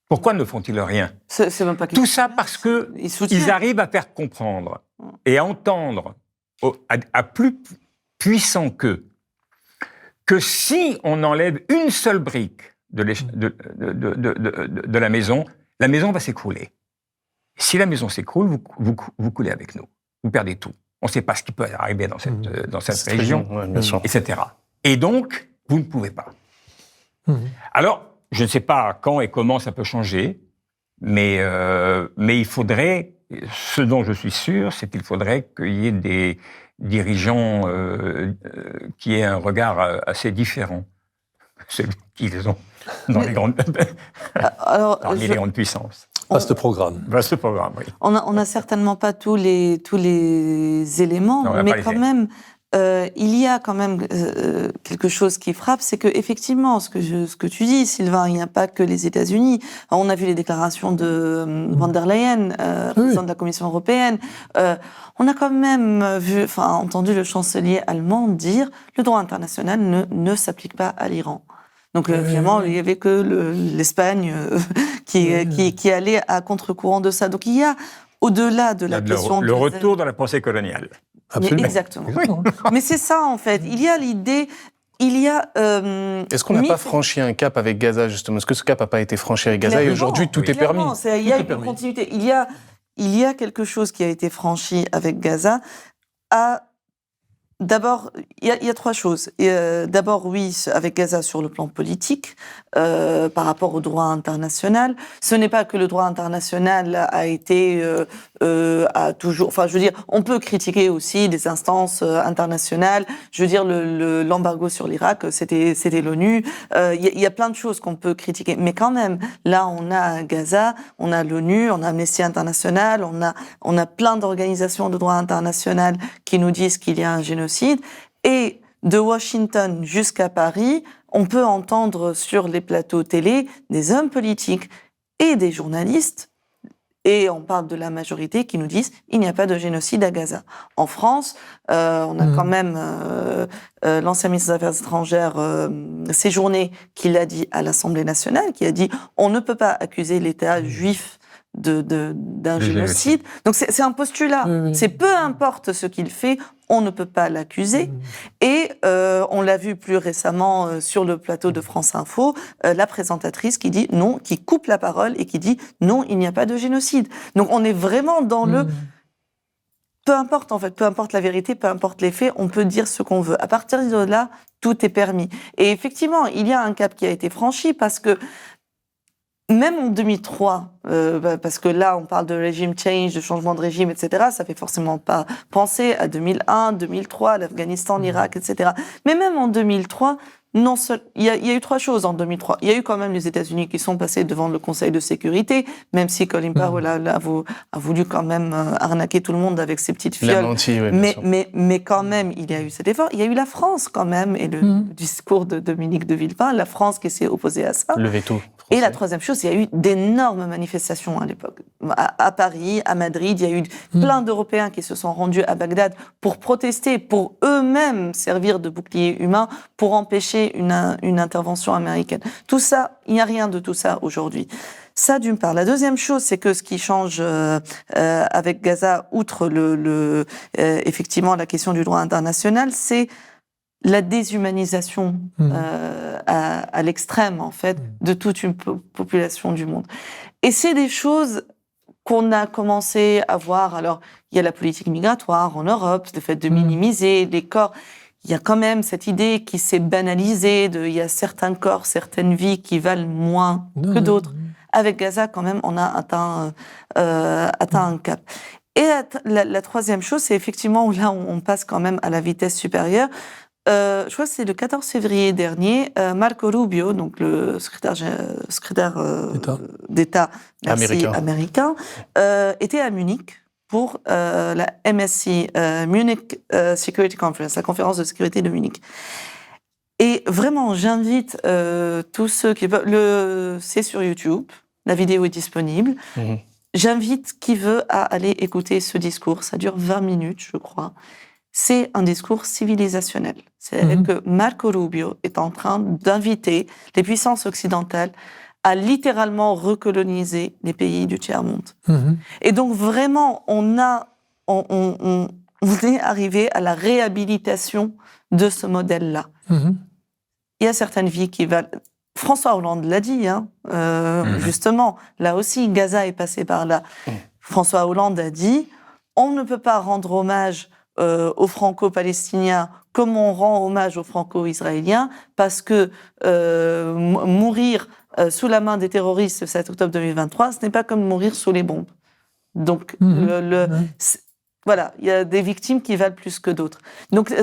Pourquoi ne font-ils rien ? C'est même pas tout ça parce qu'ils arrivent à faire comprendre et à entendre à plus puissants qu'eux que si on enlève une seule brique de la maison va s'écrouler. Si la maison s'écroule, vous coulez avec nous. Vous perdez tout. On ne sait pas ce qui peut arriver dans cette région, etc. Et donc, vous ne pouvez pas. Alors, je ne sais pas quand et comment ça peut changer, mais il faudrait, ce dont je suis sûr, c'est qu'il faudrait qu'il y ait des dirigeants qui aient un regard assez différent, celui qu'ils ont dans les grandes, parmi les grandes puissances. Vaste programme. Vaste programme, oui. On n'a certainement pas tous les éléments, non, mais quand même, il y a quand même quelque chose qui frappe, c'est que effectivement, ce que tu dis, Sylvain, il n'y a pas que les États-Unis. On a vu les déclarations de von der Leyen, présidente de la Commission européenne. On a quand même entendu le chancelier allemand dire le droit international ne s'applique pas à l'Iran. Donc finalement, il n'y avait que l'Espagne qui allait à contre-courant de ça. Donc il y a, au-delà de la question... Le retour dans la pensée coloniale. Absolument. Exactement. Oui. Mais c'est ça, en fait. Il y a l'idée... Est-ce qu'on n'a pas franchi un cap avec Gaza, justement ? Est-ce que ce cap n'a pas été franchi avec Gaza et aujourd'hui, tout est permis ? Il y a une continuité. Il y a quelque chose qui a été franchi avec Gaza. D'abord, il y a 3 choses. D'abord, oui, avec Gaza sur le plan politique, par rapport au droit international. Ce n'est pas que le droit international a été toujours... Enfin, je veux dire, on peut critiquer aussi des instances internationales. Je veux dire, l'embargo sur l'Irak, c'était l'ONU. Il y a plein de choses qu'on peut critiquer. Mais quand même, là, on a Gaza, on a l'ONU, on a Amnesty International, on a plein d'organisations de droit international qui nous disent qu'il y a un génocide. Et de Washington jusqu'à Paris, on peut entendre sur les plateaux télé des hommes politiques et des journalistes, et on parle de la majorité, qui nous disent il n'y a pas de génocide à Gaza. En France, on a quand même l'ancien ministre des Affaires étrangères Séjourné qui l'a dit à l'Assemblée nationale, qui a dit on ne peut pas accuser l'État juif d'un génocide. Donc c'est un postulat. C'est peu importe ce qu'il fait, on ne peut pas l'accuser. Et on l'a vu plus récemment sur le plateau de France Info, la présentatrice qui dit non, qui coupe la parole et qui dit non, il n'y a pas de génocide. Donc on est vraiment dans le... Peu importe en fait, peu importe la vérité, peu importe les faits, on peut dire ce qu'on veut. À partir de là, tout est permis. Et effectivement, il y a un cap qui a été franchi parce que même en 2003, parce que là, on parle de régime change, de changement de régime, etc., ça fait forcément pas penser à 2001, 2003, l'Afghanistan, l'Irak, etc. Mais même en 2003, il y a eu 3 choses en 2003. Il y a eu quand même les États-Unis qui sont passés devant le Conseil de sécurité, même si Colin Powell a voulu quand même arnaquer tout le monde avec ses petites fioles. Mais quand même, il y a eu cet effort. Il y a eu la France quand même, et le discours de Dominique de Villepin, la France qui s'est opposée à ça. Le veto. Et la troisième chose, il y a eu d'énormes manifestations à l'époque. À Paris, à Madrid, il y a eu plein d'Européens qui se sont rendus à Bagdad pour protester, pour eux-mêmes servir de bouclier humain, pour empêcher une intervention américaine. Tout ça, il n'y a rien de tout ça aujourd'hui. Ça, d'une part. La deuxième chose, c'est que ce qui change avec Gaza, outre effectivement la question du droit international, c'est la déshumanisation à l'extrême, en fait, de toute une population du monde. Et c'est des choses qu'on a commencé à voir. Alors, il y a la politique migratoire en Europe, le fait de minimiser les corps. Il y a quand même cette idée qui s'est banalisée il y a certains corps, certaines vies qui valent moins que d'autres. Avec Gaza, quand même, on a atteint un cap. Et la troisième chose, c'est effectivement où là, on passe quand même à la vitesse supérieure. Je crois que c'est le 14 février dernier, Marco Rubio, donc le secrétaire d'État américain, était à Munich pour la MSC, Munich Security Conference, la conférence de sécurité de Munich. Et vraiment, j'invite tous ceux qui veulent, c'est sur YouTube, la vidéo est disponible. J'invite qui veut à aller écouter ce discours, ça dure 20 minutes, je crois. C'est un discours civilisationnel. C'est que Marco Rubio est en train d'inviter les puissances occidentales à littéralement recoloniser les pays du tiers-monde. Et donc vraiment, on est arrivé à la réhabilitation de ce modèle-là. Il y a certaines vies qui valent... François Hollande l'a dit, justement. Là aussi, Gaza est passé par là. François Hollande a dit, on ne peut pas rendre hommage aux Franco-Palestiniens comme on rend hommage aux Franco-Israéliens, parce que mourir sous la main des terroristes le 7 octobre 2023, ce n'est pas comme mourir sous les bombes. Donc, voilà, il y a des victimes qui valent plus que d'autres. Donc,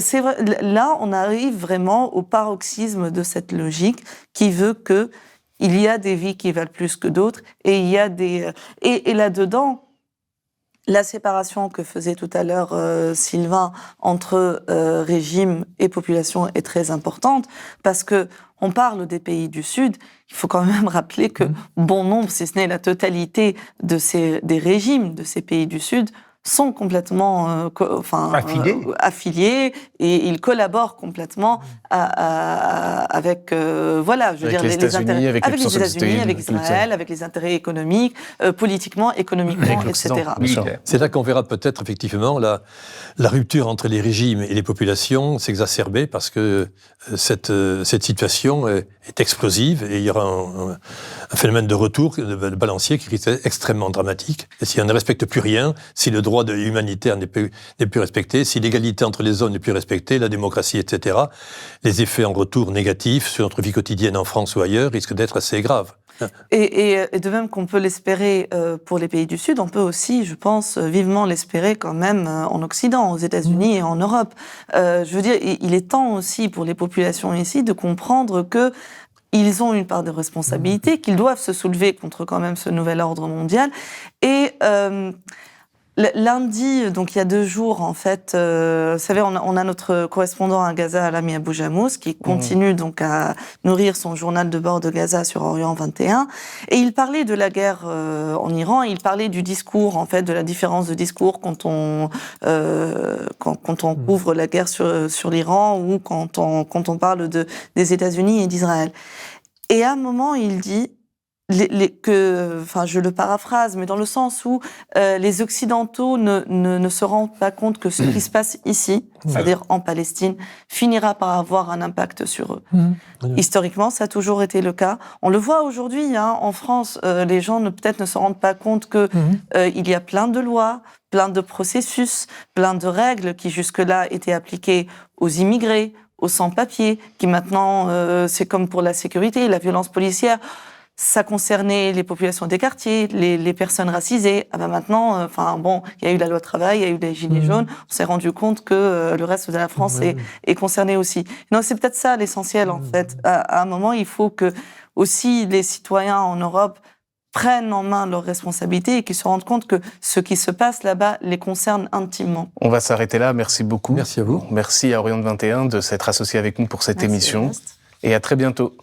là, on arrive vraiment au paroxysme de cette logique qui veut que il y a des vies qui valent plus que d'autres, et il y a des... Et là-dedans, la séparation que faisait tout à l'heure Sylvain entre régime et population est très importante, parce que on parle des pays du Sud, il faut quand même rappeler que bon nombre, si ce n'est la totalité des régimes de ces pays du Sud, sont complètement affiliés et ils collaborent complètement avec les États-Unis, avec les États-Unis, avec Israël, avec les intérêts économiques, politiquement, économiquement, etc. C'est là qu'on verra peut-être effectivement la rupture entre les régimes et les populations s'exacerber, parce que cette situation est explosive et il y aura un phénomène de retour de balancier qui risque d'être extrêmement dramatique. Et si on ne respecte plus rien, si le droit humanitaire n'est plus respecté, si l'égalité entre les zones n'est plus respectée, la démocratie, etc., les effets en retour négatifs sur notre vie quotidienne en France ou ailleurs risquent d'être assez graves. Et de même qu'on peut l'espérer pour les pays du Sud, on peut aussi, je pense, vivement l'espérer quand même en Occident, aux États-Unis et en Europe. Je veux dire, il est temps aussi pour les populations ici de comprendre que ils ont une part de responsabilité, qu'ils doivent se soulever contre quand même ce nouvel ordre mondial. Et lundi, donc il y a 2 jours, en fait, vous savez, on a notre correspondant à Gaza, Alami Aboujamous, qui continue donc à nourrir son journal de bord de Gaza sur Orient 21. Et il parlait de la guerre en Iran, il parlait du discours, en fait, de la différence de discours quand on couvre la guerre sur l'Iran ou quand on parle des États-Unis et d'Israël. Et à un moment, il dit je le paraphrase, mais dans le sens où les Occidentaux ne se rendent pas compte que ce qui se passe ici, c'est-à-dire en Palestine, finira par avoir un impact sur eux. Historiquement, ça a toujours été le cas. On le voit aujourd'hui, en France, les gens peut-être ne se rendent pas compte que il y a plein de lois, plein de processus, plein de règles qui jusque-là étaient appliquées aux immigrés, aux sans-papiers, qui maintenant, c'est comme pour la sécurité, la violence policière. ça concernait les populations des quartiers, les personnes racisées. Ah ben maintenant, il y a eu la loi travail, il y a eu les gilets jaunes. On s'est rendu compte que le reste de la France est concerné aussi. Donc c'est peut-être ça l'essentiel en fait. À un moment, il faut que aussi les citoyens en Europe prennent en main leurs responsabilités et qu'ils se rendent compte que ce qui se passe là-bas les concerne intimement. On va s'arrêter là. Merci beaucoup. Merci à vous. Merci à Oriente 21 de s'être associé avec nous pour cette émission. Et à très bientôt.